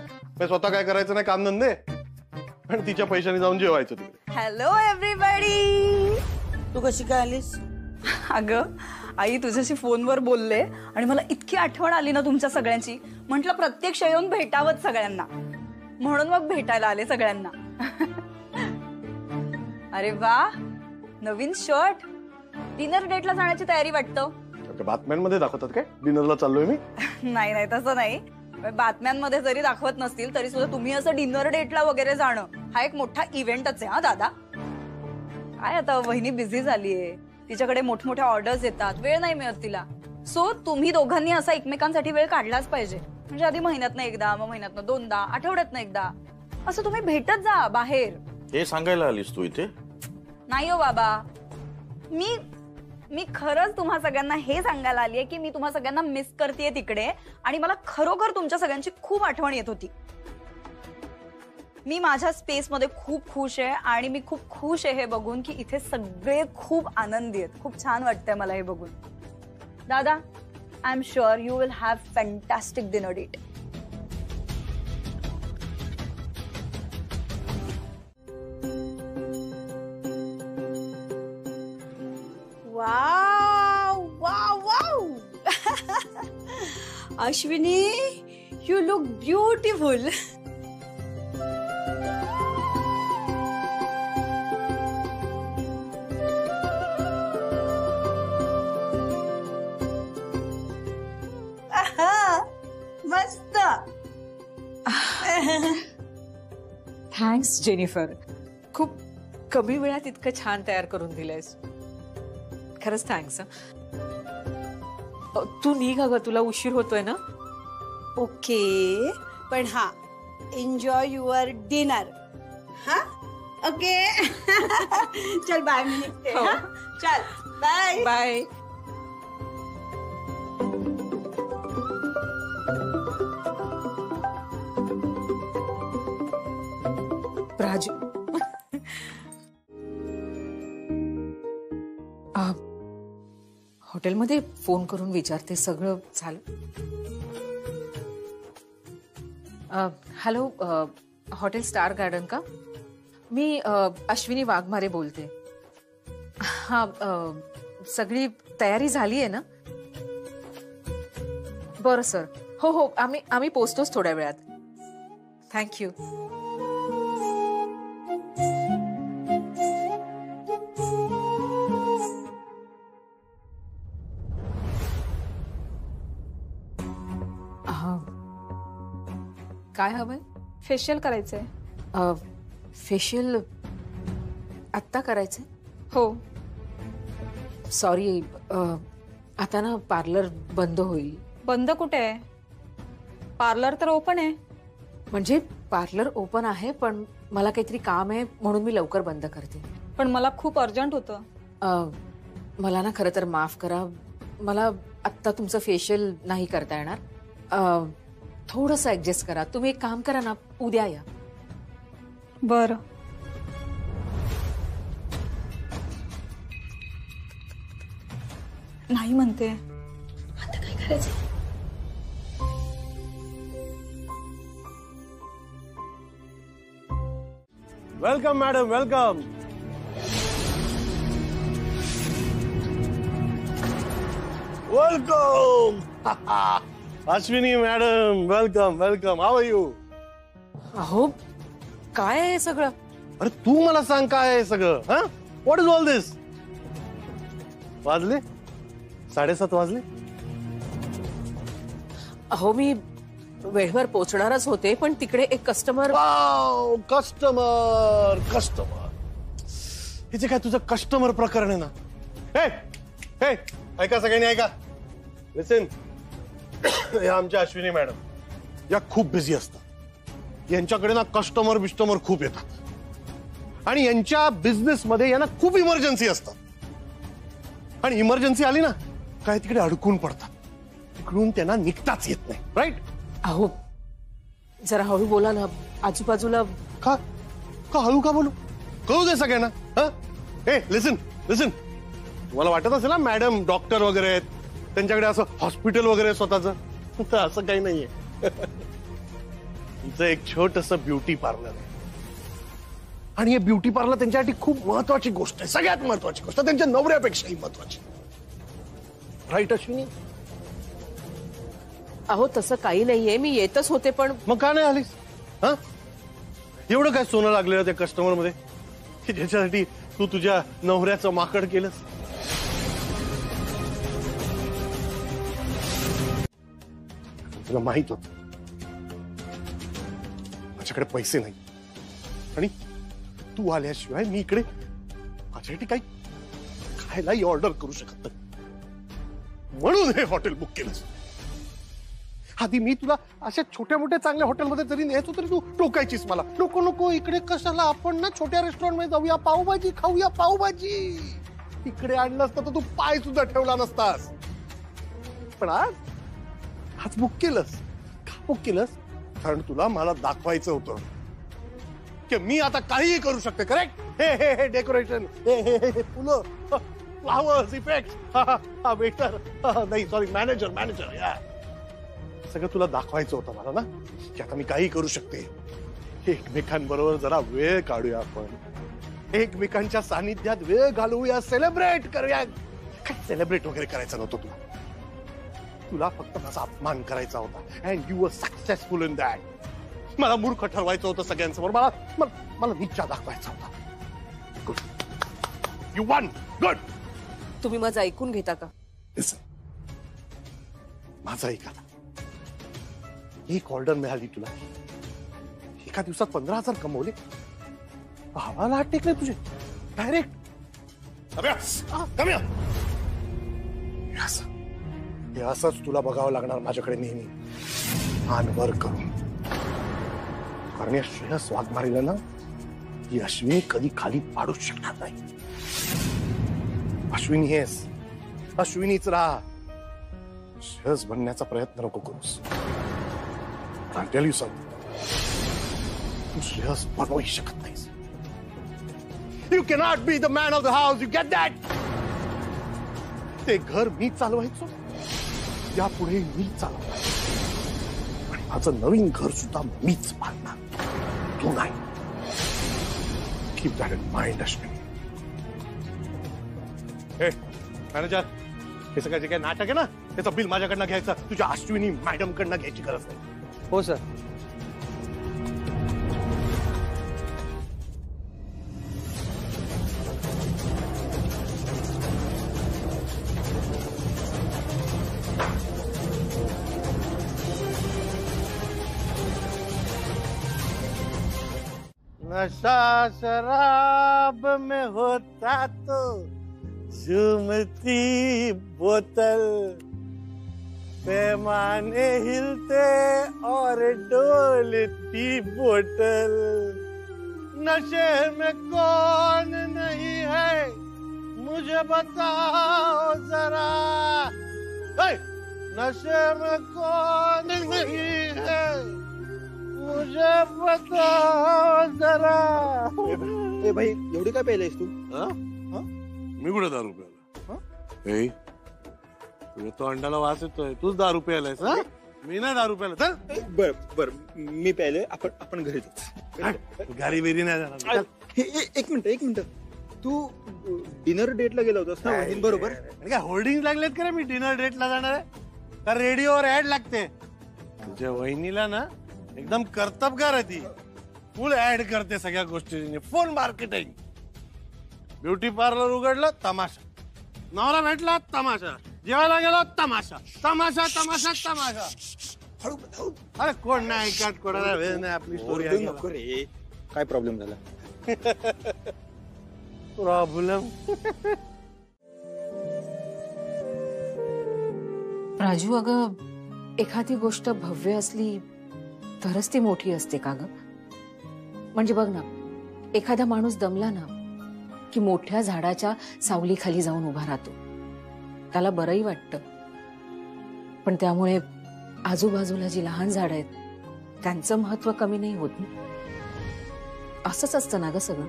स्वतः काय करायचं नाही काम धंदे आणि तिच्या पैशाने जाऊन जेवायचं तिकडे. Hello everybody. तू कशी काय आलीस? अगं आई तुझ्याशी फोनवर बोलले आणि मला इतकी आठवण आली ना तुमच्या सगळ्यांची. म्हटलं प्रत्यक्ष येऊन भेटावं सगळ्यांना म्हणून मग भेटायला आले सगळ्यांना. अरे वा नवीन शर्ट. डिनर डेटला जाण्याची तयारी वाटतं. बातम्यांमध्ये दाखवतात काय डिनरला चाललोय मी? नाही तसं नाही. बातम्यांमध्ये जरी दाखवत नसतील तरी सुद्धा तुम्ही असं डिनर डेटला वगैरे जाणं हा एक मोठा इव्हेंटच आहे. हा दादा काय आता वहिनी बिझी झालीये. तिच्याकडे मोठमोठ्या ऑर्डर्स येतात वेळ नाही मिळत तिला. सो तुम्ही दोघांनी असा एकमेकांसाठी वेळ काढलाच पाहिजे. म्हणजे आधी महिन्यातनं एकदा मग महिन्यातनं दोनदा आठवड्यातनं एकदा असं तुम्ही भेटत जा बाहेर. हे सांगायला आलीस तू इथे? नाही हो बाबा मी खरंच तुम्हा सगळ्यांना हे सांगायला आली आहे की मी तुम्हा सगळ्यांना मिस करतेय तिकडे आणि मला खरोखर तुमच्या सगळ्यांची खूप आठवण येत होती. मी माझ्या स्पेस मध्ये खूप खुश आहे आणि मी खूप खुश आहे हे बघून की इथे सगळे खूप आनंदी आहेत. खूप छान वाटतंय मला हे बघून. दादा I am sure you will have fantastic dinner date. Wow, wow, wow. Ashwini, you look beautiful. मस्त. Thanks Jennifer. खूप कमी वेळात इतकं छान तयार करून दिलंयस. खरंच थँक्स. तू निघ ग तुला उशीर होतोय ना. ओके पण हा एन्जॉय युअर डिनर. हा ओके. चल बाय. मी निघते. चल बाय बाय. राजू हॉटेलमध्ये फोन करून विचारते सगळं झालं. हॅलो हॉटेल स्टार गार्डन का? मी अश्विनी वाघमारे बोलते. हा सगळी तयारी झाली आहे ना? बरं सर. हो आम्ही पोचतोच थोड्या वेळात. थँक्यू. काय हवंय? फेशियल करायचंय. फेशियल आत्ता करायचंय? हो. सॉरी आता ना पार्लर बंद होईल. बंद कुठे आहे? पार्लर तर ओपन आहे. म्हणजे पार्लर ओपन आहे पण मला काहीतरी काम आहे म्हणून मी लवकर बंद करते. पण मला खूप अर्जंट होतं. मला ना खरं तर माफ करा. मला आत्ता तुमचं फेशियल नाही करता येणार. थोडंसं ऍडजस्ट करा. तुम्ही एक काम करा ना, उद्या या. बरं. नाही म्हणते. आता काय करायचं? Welcome madam, welcome. Welcome. Ashwini madam, welcome welcome. How are you? अहो काय आहे सगळं? अरे तू मला सांग काय आहे सगळं? हा, व्हॉट इज ऑल दिस? वाजले 7:30 वाजले. अहो मी वेळेवर पोहोचणारच होते, पण तिकडे एक कस्टमर. कस्टमर कस्टमर हे काय तुझं कस्टमर प्रकरण आहे ना? हे हे ऐका सगळ्यांनी, ऐका. लिसन, या आमच्या अश्विनी मॅडम या खूप बिझी असतात. यांच्याकडे ना कस्टमर बिस्टमर खूप येतात आणि यांच्या बिझनेस मध्ये यांना खूप इमर्जन्सी असतात. आणि इमर्जन्सी आली ना काय तिकडे अडकून पडतात. तिकडून त्यांना निघताच येत नाही. राईट? अहो जरा हळू बोला ना, आजूबाजूला. का का हळू का बोलू? कळू दे सगळ्यांना. हा, ए लिसन लिसन, तुम्हाला वाटत असेल ना मॅडम डॉक्टर वगैरे आहेत, त्यांच्याकडे असं हॉस्पिटल वगैरे स्वतःचं. तर असं काही नाहीये. तुमचं एक छोटस ब्युटी पार्लर आहे आणि हे ब्युटी पार्लर त्यांच्यासाठी खूप महत्वाची गोष्ट आहे. सगळ्यात महत्वाची गोष्ट, त्यांच्या नवऱ्यापेक्षाही महत्वाची. राईट अश्विनी? अहो तसं काही नाहीये, मी येतच होते. पण मग का नाही आलीस? हा, एवढं काय सोनं लागलेलं त्या कस्टमर मध्ये की ज्याच्यासाठी तू तुझ्या नवऱ्याचं माकड केलंस? तुला माहित होत माझ्याकडे पैसे नाही आणि तू आल्याशिवाय मी इकडे माझ्यासाठी काही खायलाही ऑर्डर करू शकत नाही, म्हणून हे हॉटेल बुक केलंस. आधी मी तुला अशा छोट्या मोठ्या चांगल्या हॉटेलमध्ये जरी न्यायचो तरी तू टोकायचीस मला. नको नको, इकडे कशाला, आपण ना छोट्या रेस्टॉरंट मध्ये जाऊया, पावभाजी खाऊया, पावभाजी. इकडे आणलं असतं तर तू पाय सुद्धा ठेवला नसतास. पण आज बुक केलंस. का बुक केलंस? कारण तुला मला दाखवायचं होतं की मी आता काहीही करू शकते. करेक्ट? हे हे हे डेकोरेशन, हे हे हे फुलं, फ्लावर्स, इफेक्ट, हा वेटर, नाही सॉरी मॅनेजर मॅनेजर, या सगळं तुला दाखवायचं होतं मला ना की आता मी काही करू शकते. एकमेकांबरोबर जरा वेळ काढूया, आपण एकमेकांच्या सानिध्यात वेळ घालवूया, सेलिब्रेट करूया. काय सेलिब्रेट वगैरे करायचं नव्हतं तुला. तुला फक्त माझा अपमान करायचा होता and you were successful in that. मला मूर्ख ठरवायचं होतं सगळ्यांसमोर. मला निच्चा दाखवायचा होता. Good, you one. गुड. तुम्ही माझं ऐकून घेता का? माझं ऐका. एक ऑर्डर मिळाली तुला, एका दिवसात 15,000 कमवले. भावाला हात टेकले तुझे डायरेक्ट. हे असंच तुला बघावं लागणार माझ्याकडे नेहमी, आनवर करून. कारण या श्रेयस वाघमारीला ना ही अश्विनी कधी खाली पाडूच शकणार नाही. अश्विनी हेस, अश्विनीच राहा. श्रेयस बनण्याचा प्रयत्न नको करूस. I'll tell you something. तू श्रेयस बनवू शकत नाहीस. You cannot be the man of the house. You get that? ते घर मी चालवायचो, यापुढे मी चालवणार आणि माझं नवीन घर सुद्धा मीच बांधणार, तू नाही. Keep that in mind, Ashwini. हे मॅनेजर, हे सगळं जे काही नाटक आहे ना त्याचं बिल माझ्याकडनं घ्यायचं, तुझ्या अश्विनी मॅडम कडनं घ्यायची गरज नाही. हो सर. नशा शराब में होता तो झूमती बोतल, पैमाने हिलते और डोलती बोतल. नशे में कौन नहीं है मुझे बताओ जरा. नशे में कौन नहीं है मुझे बताओ जरा. ए भाई एवढी काय प्यायलायस तू? मी कुठे दारू प्यायला? ए तुझ्या तो अंडाला वास येतोय, तूच दारू प्यायलायस? मी नाही दारू प्यायला. चल बर बर मी प्यायले. आपण घरी जाऊ. घरी बिरी नाही जाणार. एक मिनिट तू डिनर डेटला गेला होतास ना वहिनी बरोबर? काय होल्डिंग लागलेत का रे मी डिनर डेटला जाणार आहे? का रेडिओवर ऍड लागते? तुझ्या वहिनीला ना एकदम कर्तबगार आहे ती. फुल ऍड करते सगळ्या गोष्टी. फुल मार्केटिंग. ब्युटी पार्लर उघडलं तमाशा, नवरा भेटला तमाशा, जेवायला गेलो तमाशा, तमाशा तमाशा तमाशा. अरे कोण नाही ऐकत, कोणाला वेळ नाही आपली स्टोरी. नको रे, काय प्रॉब्लेम झाला? प्रॉब्लेम राजू, अगं एखादी गोष्ट भव्य असली तरच ती मोठी असते का ग? म्हणजे बघ ना, एखादा माणूस दमला ना की मोठ्या झाडाच्या सावलीखाली जाऊन उभा राहतो. त्याला बरंही वाटतं, पण त्यामुळे आजूबाजूला जी लहान झाडं आहेत त्यांचं महत्व कमी नाही होत. असंच असतं ना ग सगळं.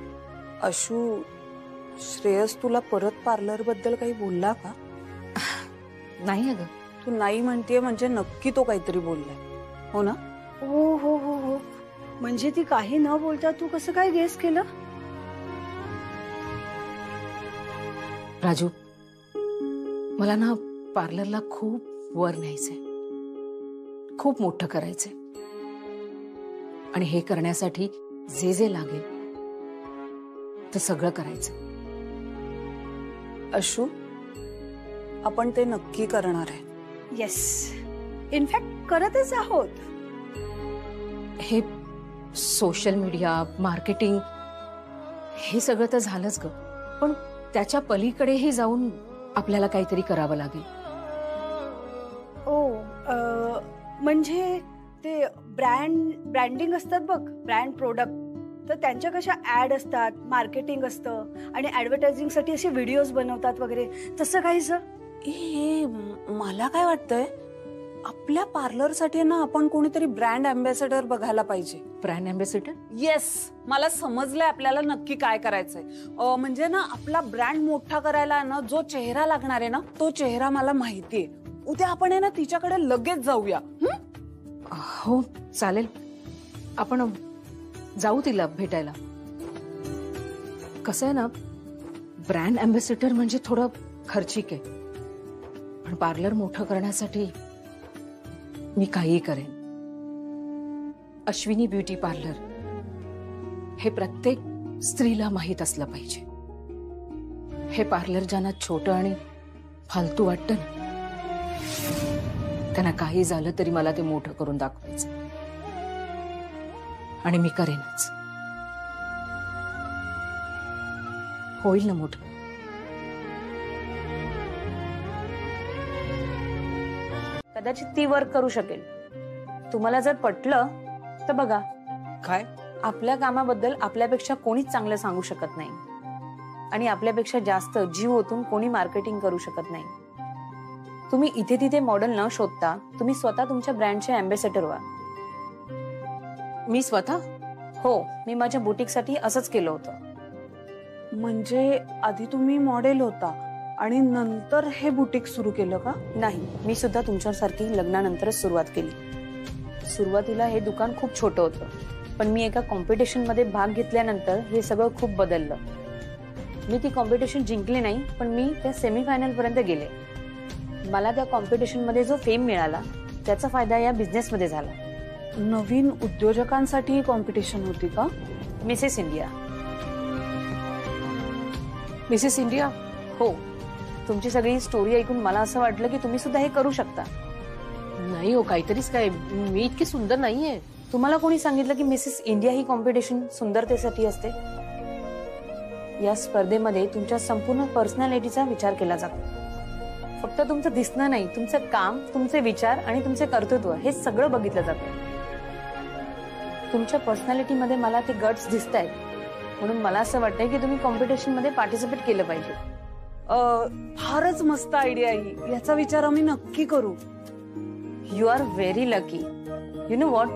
अशू, श्रेयस तुला परत पार्लर बद्दल काही बोलला का? नाही अगं. तू नाही म्हणतेय म्हणजे नक्की तो काहीतरी बोललाय, हो ना? हो हो हो हो. म्हणजे ती काही न बोलता तू कसं काय गेस केलं? राजू, मला ना पार्लरला खूप वर न्यायचंय, खूप मोठं करायचंय. आणि हे करण्यासाठी जे जे लागेल ते सगळं करायचं. अशू, आपण ते नक्की करणार आहे. येस, इनफॅक्ट करतच आहोत. हे सोशल मीडिया, मार्केटिंग हे सगळं तर झालंच ग, पण त्याच्या पलीकडेही जाऊन आपल्याला काहीतरी करावं लागेल. म्हणजे ते ब्रँडिंग असतात बघ, ब्रँड प्रोडक्ट, तर त्यांच्या कशा ऍड असतात, मार्केटिंग असतं आणि ऍडव्हर्टायझिंग साठी असे व्हिडिओज बनवतात वगैरे, तसं काहीच. मला काय वाटतंय, आपल्या पार्लरसाठी ना आपण कोणीतरी ब्रँड अँबॅसेडर बघायला पाहिजे. Brand ambassador? येस, मला समजलंय आपल्याला नक्की काय करायचंय. म्हणजे ना आपला ब्रँड मोठा करायला ना जो चेहरा लागणार आहे ना, तो चेहरा मला माहितीये. उद्या आपण आहे ना तिच्याकडे लगेच जाऊया. हो चालेल, आपण जाऊ तिला भेटायला. कसं आहे ना, ब्रँड अँबॅसेडर म्हणजे थोडं खर्चिक आहे, पण पार्लर मोठं करण्यासाठी मी काहीही करेन. अश्विनी ब्युटी पार्लर हे प्रत्येक स्त्रीला माहीत असलं पाहिजे. हे पार्लर ज्यांना छोटं आणि फालतू वाटतं ना, त्यांना काही झालं तरी मला ते मोठं करून दाखवायचं. आणि मी करेनच. होईल ना मोठं. कदाचित ती वर्क करू शकेल. तुम्हाला जर पटलं तर बघा. काय? आपल्या कामाबद्दल आपल्यापेक्षा कोणीच चांगलं सांगू शकत नाही, आणि आपल्यापेक्षा जास्त जीव ओतून कोणी मार्केटिंग करू शकत नाही. तुम्ही इथे तिथे मॉडेल न शोधता तुम्ही स्वतः तुमच्या ब्रँडचे अँबॅसेडर व्हा. मी स्वतः? हो, मी माझ्या बुटीकसाठी असंच केलं होतं. म्हणजे आधी तुम्ही मॉडेल होता आणि नंतर हे बुटीक सुरू केलं का? नाही, मी सुद्धा तुमच्यासारखी लग्नानंतरच सुरुवात केली. सुरुवातीला हे दुकान खूप छोटं होतं, पण मी एका कॉम्पिटिशन मध्ये भाग घेतल्यानंतर हे सगळं खूप बदललं. मी ती कॉम्पिटिशन जिंकली नाही, पण मी त्या सेमीफायनल पर्यंत गेले. मला त्या कॉम्पिटिशन मध्ये जो फेम मिळाला त्याचा फायदा या बिझनेस मध्ये झाला. नवीन उद्योजकांसाठी कॉम्पिटिशन होती का? Mrs India. Mrs India? हो. तुमची सगळी स्टोरी ऐकून मला असं वाटलं की तुम्ही सुद्धा हे करू शकता. नाही हो, काहीतरीच काय, मी इतकी सुंदर नाहीये. तुम्हाला कोणी सांगितलं की मिसेस इंडिया ही कॉम्पिटिशन सुंदरतेसाठी असते? या स्पर्धेमध्ये तुमच्या संपूर्ण पर्सनॅलिटीचा विचार केला जातो. फक्त तुमचं दिसणं नाही, तुमचं काम, तुमचे विचार आणि तुमचे कर्तृत्व हे सगळं बघितलं जातं. तुमच्या पर्सनॅलिटीमध्ये मला ते गट्स दिसत आहेत, म्हणून मला असं वाटतंय की तुम्ही कॉम्पिटिशन मध्ये पार्टिसिपेट केलं पाहिजे. फारच मस्त आयडिया आहे, याचा विचार आम्ही नक्की करू. You are very lucky. You know what,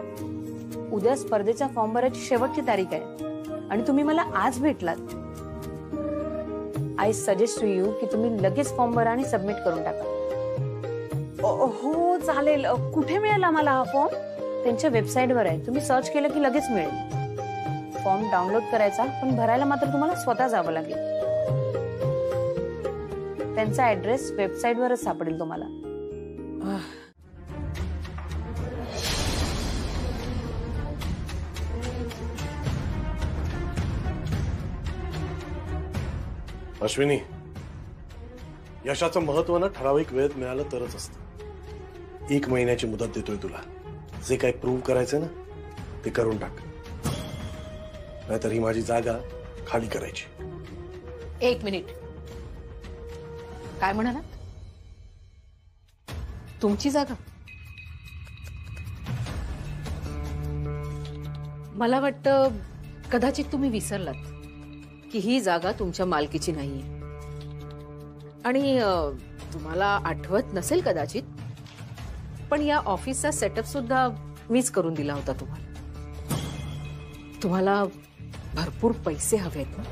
उद्या स्पर्धेचा फॉर्म भरायची शेवटची तारीख आहे आणि तुम्ही मला आज भेटलात. आय सजेस्ट टू यू की तुम्ही लगेच फॉर्म भरा आणि सबमिट करून टाका. हो चालेल. कुठे मिळेल आम्हाला हा फॉर्म? त्यांच्या वेबसाईटवर आहे, तुम्ही सर्च केलं की लगेच मिळेल. फॉर्म डाउनलोड करायचा, पण भरायला मात्र तुम्हाला स्वतः जावं लागेल. त्यांचा ऍड्रेस वेबसाईटवरच सापडेल तुम्हाला. अश्विनी, यशाचं महत्व ना ठराविक वेळेत मिळालं तरच असतं. 1 महिन्याची मुदत देतोय तुला. जे काही प्रूव्ह करायचंय ना ते करून टाक, नाहीतर ही माझी जागा खाली करायची. 1 मिनिट. काय म्हणाला? तुमची जागा? मला वाटतं कदाचित तुम्ही विसरलात की ही जागा तुमच्या मालकीची नाहीये. आणि तुम्हाला आठवत नसेल कदाचित, पण या ऑफिसचा सेटअप सुद्धा मीच करून दिला होता तुम्हाला. तुम्हाला भरपूर पैसे हवेत ना,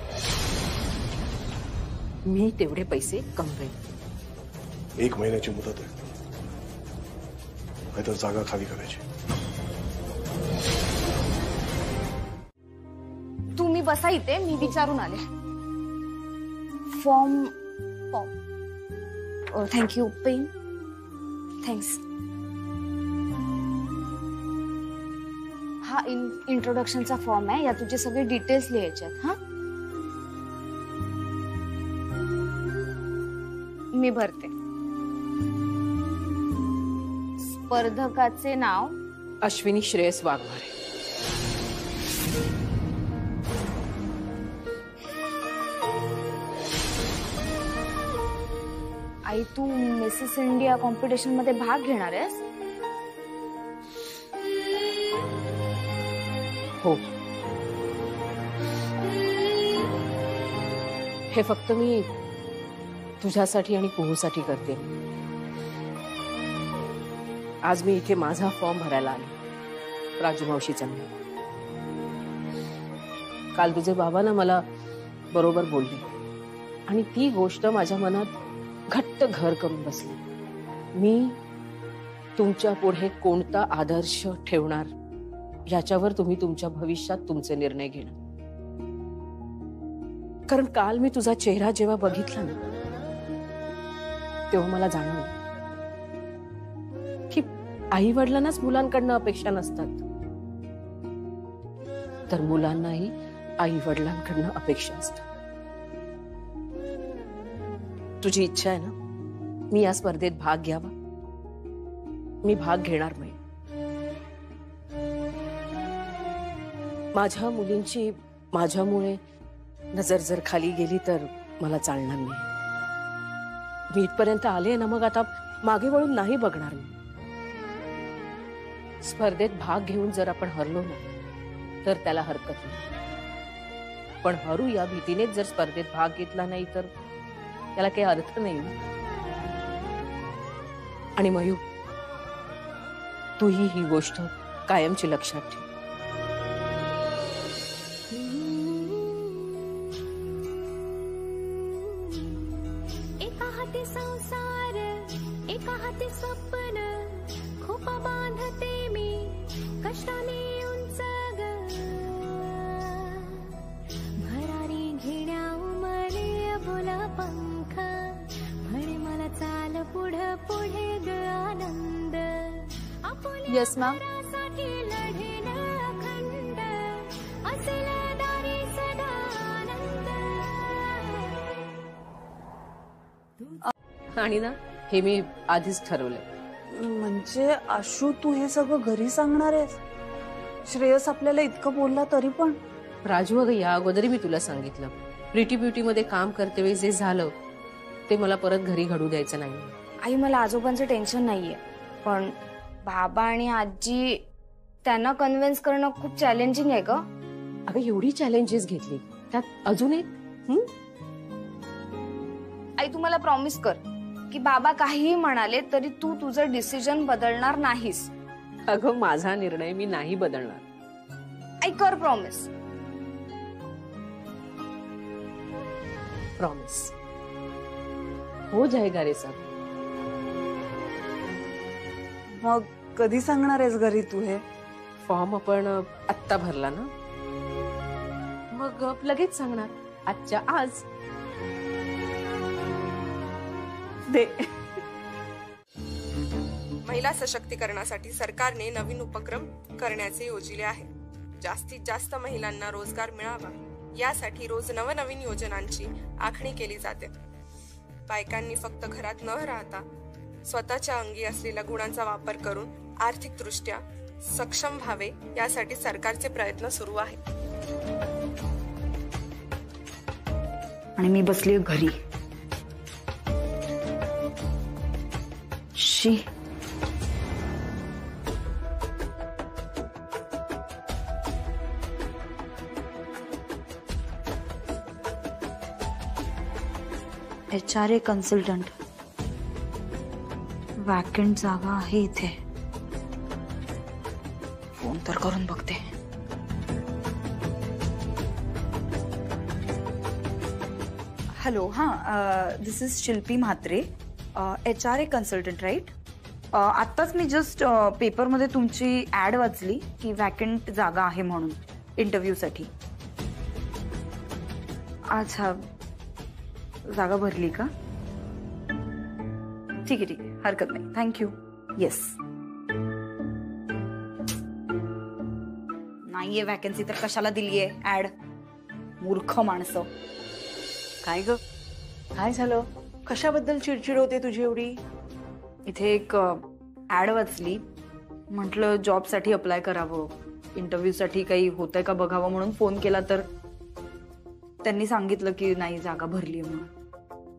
मी तेवढे पैसे कमवेन. 1 महिन्याची मुदत आहे, नाहीतर जागा खाली करायची. तुम्ही बसा इथे, मी विचारून आले. Form thank you. Pen thanks. हा इंट्रोडक्शनचा फॉर्म आहे, या तुझे सगळे डिटेल्स लिहायचे आहेत. हा, मी भरते. स्पर्धकाचे नाव अश्विनी श्रेयस वाघमारे. आई, तू मिसेस इंडिया कॉम्पिटिशन मध्ये भाग घेणार आहेस? हो. हे फक्त मी तुझ्यासाठी आणि कुहूसाठी करते. आज मी इथे माझा फॉर्म भरायला आले, राजू मावशीचा नाही. काल तुझे बाबा ना मला बरोबर बोलले आणि ती गोष्ट माझ्या मनात घट्ट घर करून बसली. मी तुमच्या पुढे कोणता आदर्श ठेवणार याच्यावर तुम्ही तुमच्या भविष्यात तुमचे निर्णय घेणार. कारण काल मी तुझा चेहरा जेव्हा बघितला ना, तेव्हा मला जाणवलं की आई वडिलांनाच मुलांकडनं अपेक्षा नसतात, तर मुलांनाही आई वडिलांकडनं अपेक्षा असतात. तुझी इच्छा आहे ना मी या स्पर्धेत भाग घ्यावा? मी भाग घेणार नाही. माझ्या मुलींची माझ्यामुळे नजर जर खाली गेली तर मला चालणार नाही. मी इथपर्यंत आले ना, मग आता मागे वळून नाही बघणार मी. स्पर्धेत भाग घेऊन जर आपण हरलो ना तर त्याला हरकत नाही, पण हरू या भीतीनेच जर स्पर्धेत भाग घेतला नाही तर त्याला काही अर्थ नाही. आणि मयू, तूही ही गोष्ट कायमची लक्षात ठेव. एका हाती संसार, एका हाती स्वप्न, खूप बांधते मी कष्टाने उंच ग. भरारी घेण्या उमले बोला पंख, म्हणे मला चाल पुढे पुढे ग आनंद. Yes ma'am. लढेन अखंड, असेल दारी सदा आनंद. आणि ना हे मी आधीच ठरवलंय. म्हणजे आशू, तू हे सगळं घरी सांगणार आहेस? श्रेयस आपल्याला इतकं बोलला तरी पण? राजू, अगं या अगोदरी मी तुला सांगितलं, प्रिटी ब्युटी मध्ये काम करते वेळी जे झालं ते मला परत घरी घडू द्यायचं नाही. आई, मला आजोबांचं टेन्शन नाहीये, पण बाबा आणि आजी त्यांना कन्व्हिन्स करणं खूप चॅलेंजिंग आहे का? अगं एवढी चॅलेंजेस घेतली, त्यात अजून एक. आई, तू मला प्रॉमिस कर की बाबा काहीही म्हणाले तरी तू तुझं डिसिजन बदलणार नाहीस. अगं माझा निर्णय मी नाही बदलणार. आई कर प्रॉमिस. प्रॉमिस हो जाएगा रे सब. मग कधी सांगणार आहेस घरी तू हे? फॉर्म आपण आत्ता भरला ना, मग लगेच सांगणार. आजच्या आज दे. महिला सशक्तीकरणासाठी सरकारने नवीन उपक्रम करण्याचे योजिले आहे. जास्तीत जास्त महिलांना रोजगार मिळावा यासाठी रोज नवनवीन योजनांची आखणी केली जाते. बायकांनी फक्त घरात न राहता स्वतःच्या अंगी असलेल्या गुणांचा वापर करून आर्थिकदृष्ट्या सक्षम व्हावे यासाठी सरकारचे प्रयत्न सुरू आहेत. आणि मी बसली घरी. शी HRA कन्सल्टंट, वॅकंट जागा आहे इथे. फोन तर करून बघते. हॅलो, हां, this is Shilpi Mhatre, HRA consultant, right? आत्ताच मी जस्ट पेपरमध्ये तुमची ॲड वाचली की वॅकंट जागा आहे म्हणून इंटरव्ह्यूसाठी. अच्छा, जागा भरली का? ठीक आहे, हरकत नाही, थँक्यू. येस. नाहीये वॅकन्सी तर कशाला दिलीये ऍड? मूर्ख माणसं. काय ग, काय झालं? कशाबद्दल चिडचिड होते तुझी एवढी? इथे एक ऍड वाचली, म्हटलं जॉबसाठी अप्लाय करावं, इंटरव्ह्यूसाठी काही होतंय का बघावं म्हणून फोन केला तर त्यांनी सांगितलं की नाही, जागा भरली म्हणून.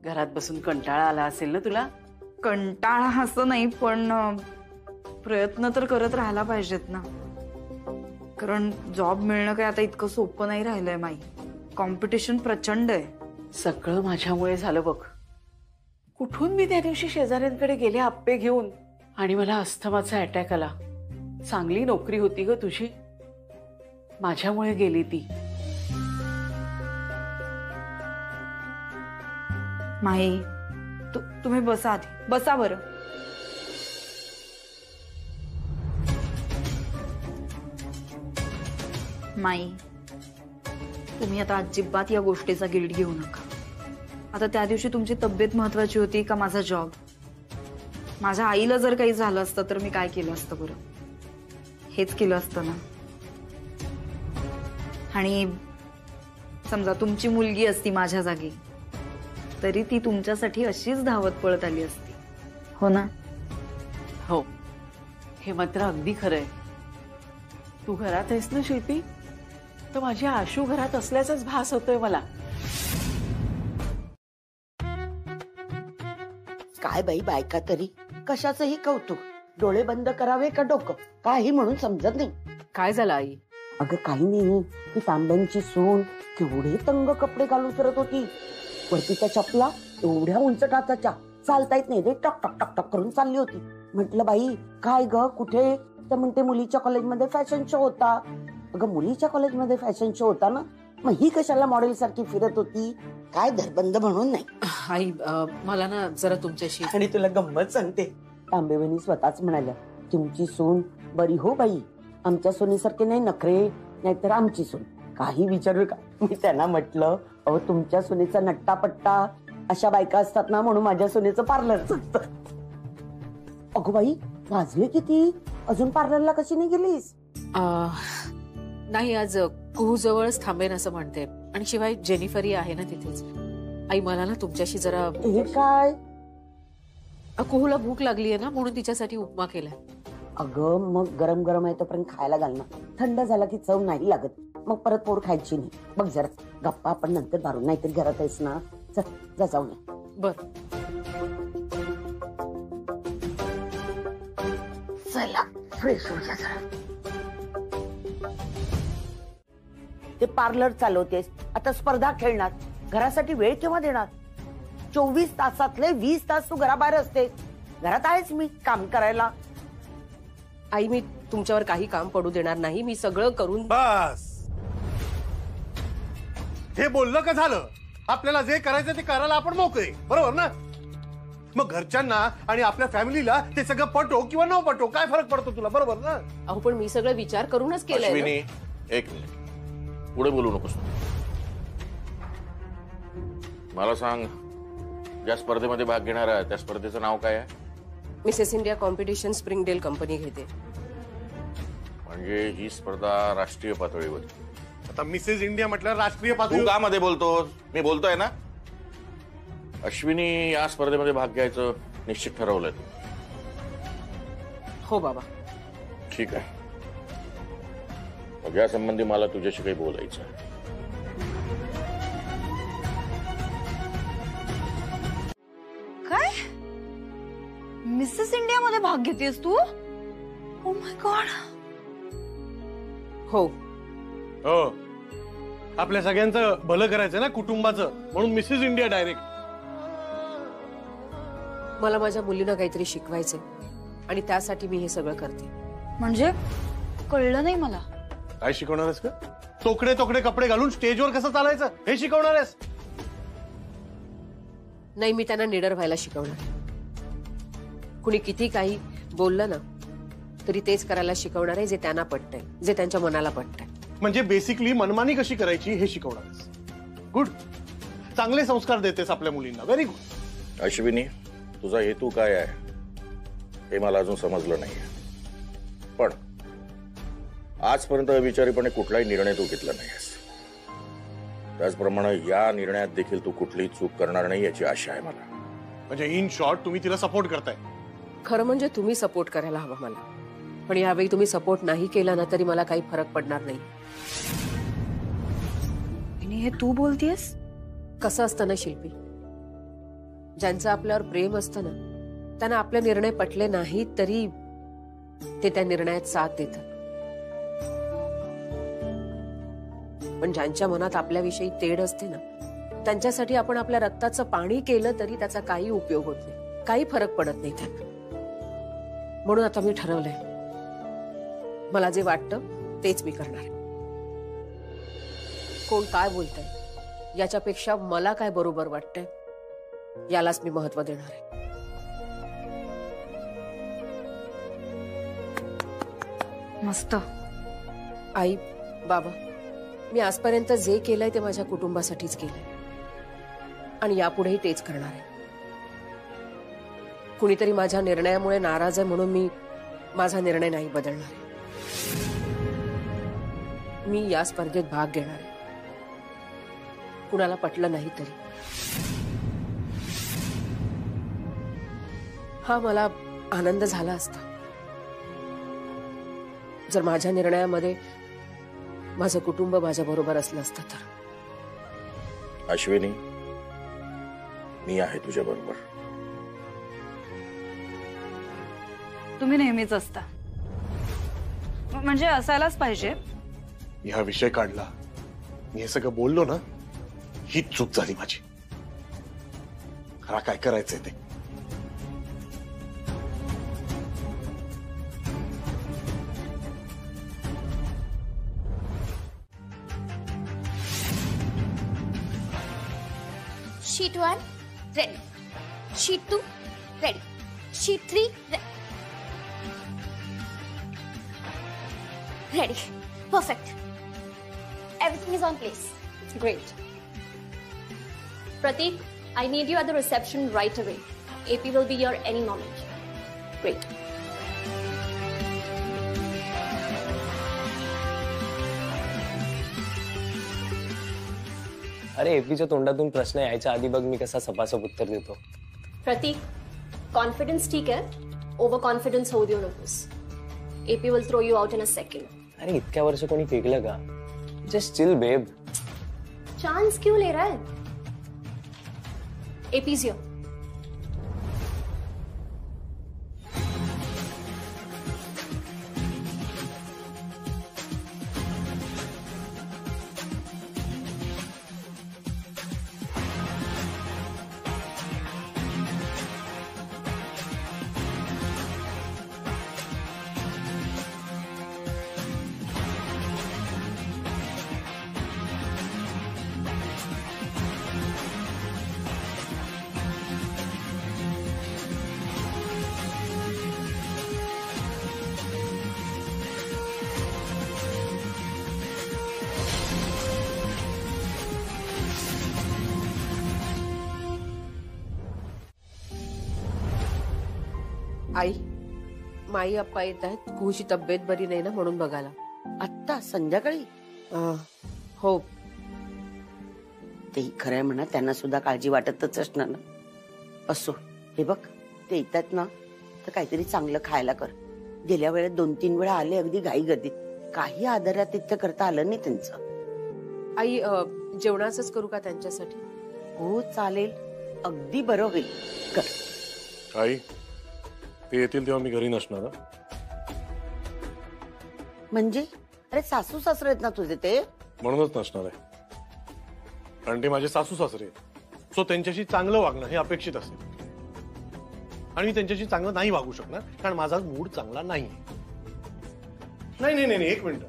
घरात बसून कंटाळा आला असेल ना तुला? कंटाळा असं नाही, पण प्रयत्न तर करत राहायला पाहिजेत ना, कारण जॉब मिळणं काय आता इतकं सोपं नाही राहिलंय. माई, कॉम्पिटिशन प्रचंड आहे. सगळं माझ्यामुळे झालं बघ. कुठून मी त्या दिवशी शेजाऱ्यांकडे गेले आप्पे घेऊन आणि मला अस्थमाचा अटॅक आला. चांगली नोकरी होती ग तुझी, माझ्यामुळे गेली ती. माई, तुम्ही बसा आधी, बसा बरं. माई, तुम्ही आता अजिबात या गोष्टीचा गिल्ट घेऊ नका. आता त्या दिवशी तुमची तब्येत महत्वाची होती का माझा जॉब? माझ्या आईला जर काही झालं असतं तर मी काय केलं असतं बरं? हेच केलं असतं ना. आणि समजा तुमची मुलगी असती माझ्या जागी, तरी ती तुमच्यासाठी अशीच धावत पळत आली असती, हो ना? हो, हे मात्र अगदी खरंय. तू घरात आहेस ना शिल्पी, तर माझी आशू घरात असल्याचाच भास होतोय मला. काय बाई, बायका तरी कशाचंही कौतुक. डोळे बंद करावे का डोकं, काही म्हणून समजत नाही. काय झालं आई? अगं काही नाही, ती तांब्यांची सून केवढे तंग कपडे घालून फिरत होती. वरती त्या चपला एवढ्या उंच टाचाच्या, चालता येत नाही रे, टक टक टक टक करून चालली होती. म्हटलं बाई काय ग, कुठे? तर म्हणते मुलीच्या कॉलेजमध्ये फॅशन शो होता. अगं मुलीच्या कॉलेजमध्ये फॅशन शो होता ना, मग ही कशाला मॉडेल सारखी फिरत होती? काय धरबंद म्हणून नाही. आई, मला ना जरा तुमच्याशी. आणि तुला गंमत सांगते, तांबे बहिणी स्वतःच म्हणाल्या, तुमची सून बरी हो बाई, आमच्या सोनीसारखे नाही नखरे, नाहीतर आमची सून काही विचारू का. मी त्यांना म्हटलं, अहो तुमच्या सुनेचा नट्टापट्टा अशा बायका असतात ना, म्हणून माझ्या सुनेचं पार्लर चालतं. अगो बाई, वाजले किती? अजून पार्लरला कशी नाही गेलीस? नाही, आज कुहू जवळच थांबेन असं म्हणते, आणि शिवाय जेनिफरी आहे ना तिथेच. आई, मला ना तुमच्याशी जरा. हे काय? कुहूला भूक लागली आहे ना, म्हणून तिच्यासाठी उपमा केलाय. अगं मग गरम गरम आहे तोपर्यंत खायला घाल ना, थंड झाला की चव नाही लागत, मग परत पोर खायची नाही. बघ जरा गप्पा आपण नंतर मारू, नाहीतर घरात आहेस ना. चल जा, जाऊन ये. बर, चला फ्रेश होऊया जरा. ते पार्लर चालवतेस, आता स्पर्धा खेळणार, घरासाठी वेळ केव्हा देणार? 24 तासातले 20 तास तू घराबाहेर असते. घरात आहेच मी काम करायला. आई मी तुमच्यावर काही काम पडू देणार नाही. मी सगळं करून. बस हे बोललं का झालं. आपल्याला जे करायचं ते करायला आपण मोकळे, बरोबर ना. मग घरच्यांना आणि आपल्या फॅमिलीला ते सगळं पटो किंवा न पटो काय फरक पडतो तुला, बरोबर ना. अहो पण मी सगळं विचार करूनच केलंय. अश्विनी एक मिनिट पुढे बोलू नकोस. मला सांग, ज्या स्पर्धेमध्ये भाग घेणार आहे त्या स्पर्धेचं नाव काय आहे? Mrs India competition Springdale company घेते. म्हणजे ही स्पर्धा राष्ट्रीय पातळीवर. आता मिसेस इंडिया म्हटलं राष्ट्रीय पातळी. तू का मध्ये बोलतोस? मी बोलतोय ना. अश्विनी या स्पर्धेमध्ये भाग घ्यायचं निश्चित ठरवलंय. हो बाबा. ठीक आहे. मग या संबंधी मला तुझ्याशी काही बोलायचं आहे. काय मिसेस इंडिया मध्ये भाग घेतेस तू? Oh my God. हो हो, आपल्या सगळ्यांचं भलं करायचं ना, कुटुंबाचं, म्हणून मिसेस इंडिया डायरेक्ट. मला माझ्या मुलीला काहीतरी शिकवायचंय आणि त्यासाठी मी हे सगळं करते. म्हणजे कळलं नाही मला. काय शिकवणार आहेस का? तोकडे तोकडे कपडे घालून स्टेजवर कसं चालायचं हे शिकवणार आहेस? नाही, मी त्यांना निडर व्हायला शिकवणार. कुणी किती काही बोललं ना तरी तेच करायला शिकवणार आहे जे त्यांना पटतंय, जे त्यांच्या मनाला पटतंय. म्हणजे बेसिकली मनमानी कशी करायची हे शिकवणार आहेस. गुड. चांगले संस्कार देतेस आपल्या मुलींना. Very good. अश्विनी, तुझा हेतू काय आहे हे मला अजून समजलं नाहीये. पण आजपर्यंत अविचारीपणे कुठलाही निर्णय तू घेतला नाहीस. त्याचप्रमाणे या निर्णयात देखील तू कुठलीही चूक करणार नाही याची आशा आहे मला. म्हणजे इन शॉर्ट तुम्ही तिला सपोर्ट करताय. खरं म्हणजे तुम्ही सपोर्ट करायला हवा मला, पण यावेळी तुम्ही सपोर्ट नाही केला ना तरी मला काही फरक पडणार नाही. हे तू बोलतेस? कसं असतं ना शिल्पी, ज्यांचं आपल्यावर प्रेम असतं ना त्यांना आपले निर्णय पटले नाही तरी ते त्या निर्णयात साथ देतात. पण ज्यांच्या मनात आपल्याविषयी तेढ असते ना त्यांच्यासाठी आपण आपल्या रक्ताचं पाणी केलं तरी त्याचा काही उपयोग होत नाही, काही फरक पडत नाही त्यांना. म्हणून आता मी ठरवलंय, मला जे वाटतं तेच मी करणार. कोण काय बोलतंय याच्यापेक्षा मला काय बरोबर वाटतंय यालाच मी महत्व देणार आहे. मस्त. आई बाबा, मी आजपर्यंत जे केलंय ते माझ्या कुटुंबासाठीच केलंय आणि यापुढेही तेच करणार आहे. कुणीतरी माझ्या निर्णयामुळे नाराज आहे म्हणून मी माझा निर्णय नाही बदलणार आहे. मी या स्पर्धेत भाग घेणार आहे, कुणाला पटलं नाही तरी. हा मला आनंद झाला असता जर माझ्या निर्णयामध्ये माझं कुटुंब माझ्या बरोबर असलं असतं तर. अश्विनी, मी आहे तुझ्या बरोबर. तुम्ही नेहमीच असता, म्हणजे असायलाच पाहिजे. हा विषय काढला, मी हे सगळं बोललो ना, ही चूक झाली माझी. खरा काय करायचंय ते. Sheet 1, ready. Sheet 2, ready. Sheet 3, ready. Perfect. Everything is on place. Great. Pratik, I need you at the reception right away. AP will be here any moment. Great. अरे एपीच्या तोंडातून प्रश्न यायच्या आधी बघ मी कसा सपासप उत्तर देतो. Pratik, confidence ठीक है, over confidence होऊ देऊ नकोस. AP will throw you out in a second. अरे इतक्या वर्ष कोणी फेकलं का? जस्ट चिल बेब. चांस क्यों ले रहा है? AP is here. आई, माई अप्पा येत आहेत. कुहूची तब्येत बरी नाही ना म्हणून बघायला. आत्ता संध्याकाळी? हो. ते खरंय म्हणा, त्यांना सुद्धा काळजी वाटतच असणार ना. असो, हे बघ, ते येतात ना तर काहीतरी चांगलं खायला कर. गेल्या वेळेत 2-3 वेळा आले अगदी घाई गर्दीत, काही आदरातिथ्य करता आलं नाही त्यांचं. आई, जेवणाचंच करू का त्यांच्यासाठी? हो चालेल, अगदी बरं होईल, कर. आई, ते येतील तेव्हा मी घरी नसणार हं? म्हणजे अरे सासू सासरे आहेत ना तुझे ते? म्हणूनच नसणार आहे, कारण ते माझे सासू सासरे आहेत. सो त्यांच्याशी चांगलं वागणं हे अपेक्षित असेल, आणि मी त्यांच्याशी चांगलं नाही वागू शकणार कारण माझा मूड चांगला नाही. नाही नाही नाही, एक मिनिट,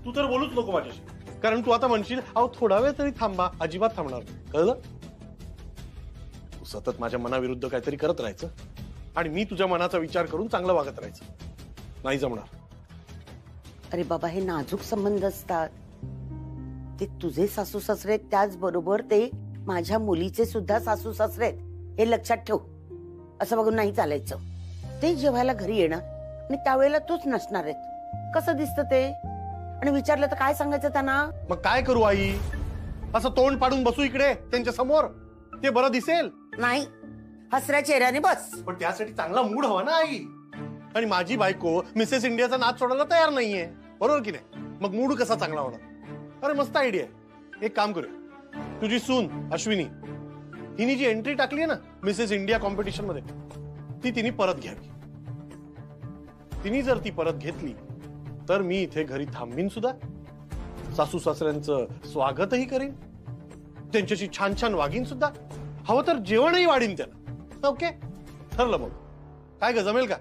तू तर बोलूच नको माझ्याशी, कारण तू आता म्हणशील अहो थोडा वेळ तरी थांबा. अजिबात थांबणार नाही, कळलं? तू सतत माझ्या मनाविरुद्ध काहीतरी करत राहायचं आणि मी तुझ्या मनाचा विचार करून चांगलं वागत राहायचं, नाही जमणार. अरे बाबा, हे नाजूक संबंध असतात. ते तुझे सासू सासरे आहेत, त्याचबरोबर ते माझ्या मुलीचे सुद्धा सासू सासरे आहेत, हे लक्षात ठेव. असं बघून नाही चालायचं. ते जेवायला घरी येणार आणि त्यावेळेला तूच नसणार आहेत. कसं दिसतं ते? आणि विचारलं तर काय सांगायचं त्यांना? मग काय करू आई? असं तोंड पाडून बसू इकडे त्यांच्या समोर? ते बरं दिसेल? नाही, हसऱ्या चेहऱ्याने बस. पण त्यासाठी चांगला मूड हवा ना आई. आणि माझी बायको मिसेस इंडियाचा नाच सोडायला तयार नाहीये, बरोबर की नाही? मग मूड कसा चांगला होणार? अरे मस्त आयडिया आहे. एक काम करूया, तुझी सून अश्विनी हिने जी एंट्री टाकली आहे ना मिसेस इंडिया कॉम्पिटिशन मध्ये, ती तिने परत घ्यावी. तिने जर ती परत घेतली तर मी इथे घरी थांबीन सुद्धा, सासू सासऱ्यांचं स्वागतही करीन, त्यांच्याशी छान छान वागीन सुद्धा, हवं तर जेवणही वाढीन त्यांना. ओके, ठरलं. मग काय ग, जमेल का?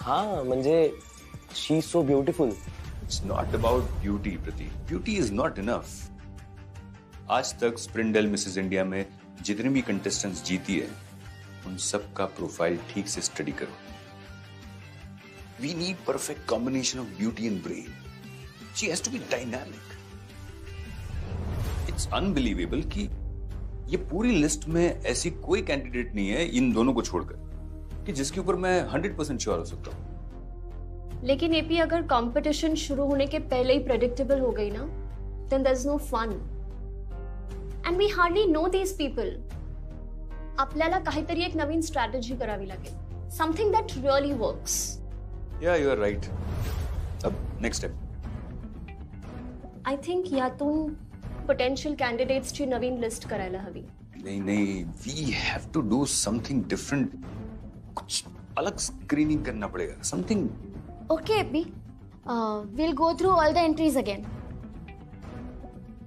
हाँ म्हणजे she is so beautiful. It's not about beauty Prateek, beauty is not enough. आज तक स्प्रिंडेल मिसेस इंडिया में जितने भी कंटेस्टेंट्स जीती है उन सब का प्रोफाइल ठीक से स्टडी करो. We need perfect combination of beauty and brain. She has to be dynamic. It's unbelievable कि ये पूरी लिस्ट में ऐसी कोई कैंडिडेट नहीं है इन दोनों को छोड़कर कि जिसके ऊपर मैं 100% श्योर हो सकता हूं. लेकिन एपी, अगर कंपटीशन शुरू होने के पहले ही प्रेडिक्टेबल हो गई ना, then there's no fun. And we hardly know these people. आपल्याला काहीतरी एक नवीन स्ट्रॅटेजी करावी लागेल. Something that really works. Yeah, you are right. अब next step. I think यातून potential candidates ची नवीन लिस्ट करायला हवी. नहीं, we have to do something different. कुछ अलग स्क्रीनिंग करना पड़ेगा. Something. Okay, Epi. We'll go through all the entries again.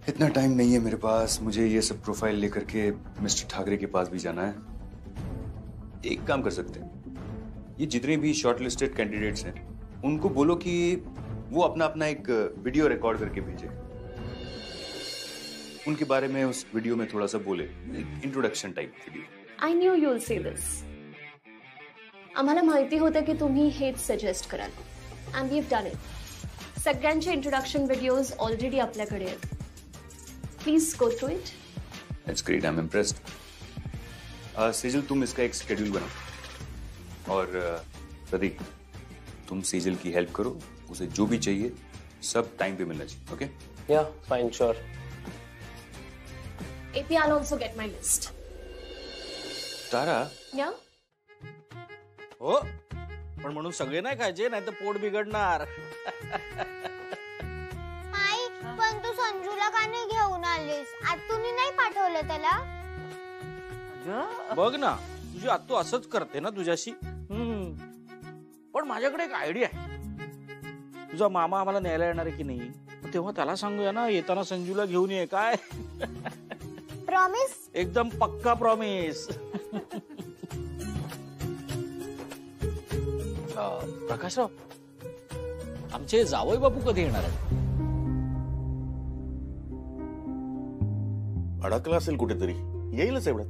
इतना टाइम नहीं है मेरे पास. मुझे ये सब प्रोफाइल लेकर के मिस्टर ठाकरे के पास भी जाना है. एक काम कर सकते हैं, ये जितने भी शॉर्टलिस्टेड कैंडिडेट्स हैं उनको बोलो कि वो अपना अपना एक वीडियो रिकॉर्ड करके भेजे. उनके बारे में उस वीडियो में थोड़ा सा बोले, introduction type video. I knew you'll say this. आम्हाला माहिती होतं की तुम्ही हेच सजेस्ट कराल. And we've done it. सगळ्यांचे इंट्रोडक्शन व्हिडिओज ऑलरेडी आपल्याकडे आहेत. Please go through it. That's great. I'm impressed. Sejal, तुम इसका एक शेड्यूल बनाओ और प्रदीप तुम सेजल की हेल्प करो. उसे जो भी चाहिए सब टाइम पे मिलना चाहिए. ओके? या fine, sure. AP, I'll also get my list. Tara. Yeah? हो, पण म्हणून सगळे नाही खायचे, नाही तर पोट बिघडणार. आई, पण तू संजूला का नाही घेऊन आलीस? आत्तूनी नाही पाठवलं त्याला? बघ ना, तुझी आत्तू असंच करते ना तुझ्याशी. पण माझ्याकडे एक आयडिया आहे. तुझा मामा आम्हाला न्यायला येणार आहे की नाही, तेव्हा त्याला सांगूया ना येताना संजूला घेऊन ये. काय? प्रॉमिस? एकदम पक्का प्रॉमिस. प्रकाशराव, आमचे जावई बापू कधी येणार आहेत? अडकला असेल कुठेतरी, येईलच एवढं.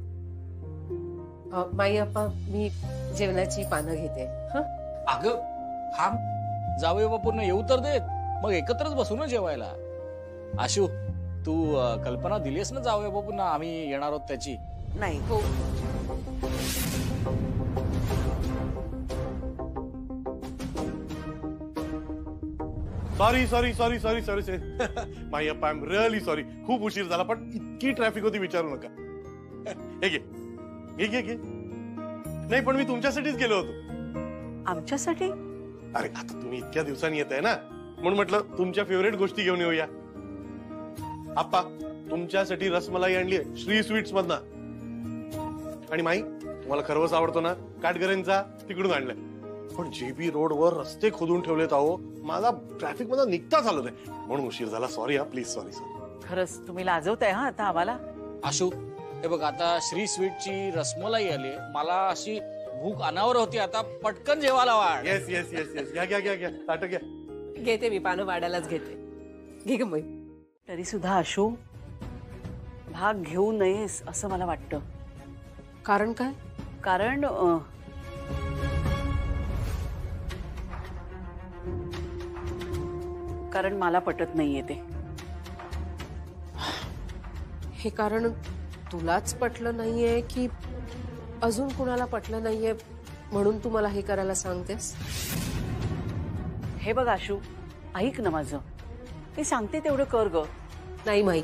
माई अप्पा, मी जेवणाची पानं घेते. अगं थांब, जावई बापूंना येऊ तर देत, मग एकत्रच बसू ना जेवायला. आशू तू कल्पना दिलीस ना जाऊया बाबूंना आम्ही येणार आहोत त्याची? नाही. हो. Sorry sorry sorry sorry sorry my Appa, I am really sorry. खूप उशीर झाला, पण इतकी ट्रॅफिक होती विचारू नका. हे घे घे घे घे. नाही पण मी तुमच्यासाठीच गेलो होतो. आमच्यासाठी? अरे आता तुम्ही इतक्या दिवसांनी येत आहे ना, म्हणून म्हटलं तुमच्या फेवरेट गोष्टी घेऊन येऊया. आप्पा तुमच्यासाठी रसमलाई आणली आहे श्री स्वीट्स मधनं. आणि माई तुम्हाला खरवस आवडतो ना, काटकरेंचा, तिकडून आणलाय. पण जेबी रोडवर रस्ते खोदून ठेवलेत अहो, मला ट्रॅफिक मध्ये निघताच आलं नाही, म्हणून उशीर झाला. सॉरी हा, प्लीज सॉरी सॉरी. खरंच तुम्ही लाजवताय हा आता आम्हाला. आशू हे बघ, आता श्री स्वीटची रसमलाई आली, मला अशी भूक अनावर होती, आता पटकन जेवायला वाढ. येस येस येस येस, घ्या घ्या घ्या घ्या, ताटं घ्या. घेते मी, पानं वाढायलाच घेते. घे ग मग. तरी सुद्धा आशू भाग घेऊ नयेस असं मला वाटतं. कारण काय? कारण कारण मला पटत नाहीये ते. हे कारण तुलाच पटलं नाहीये की अजून कुणाला पटलं नाहीये म्हणून तू मला हे करायला सांगतेस? हे बघ आशू, ऐक ना माझं, मी सांगते तेवढं कर ग. नाही माई,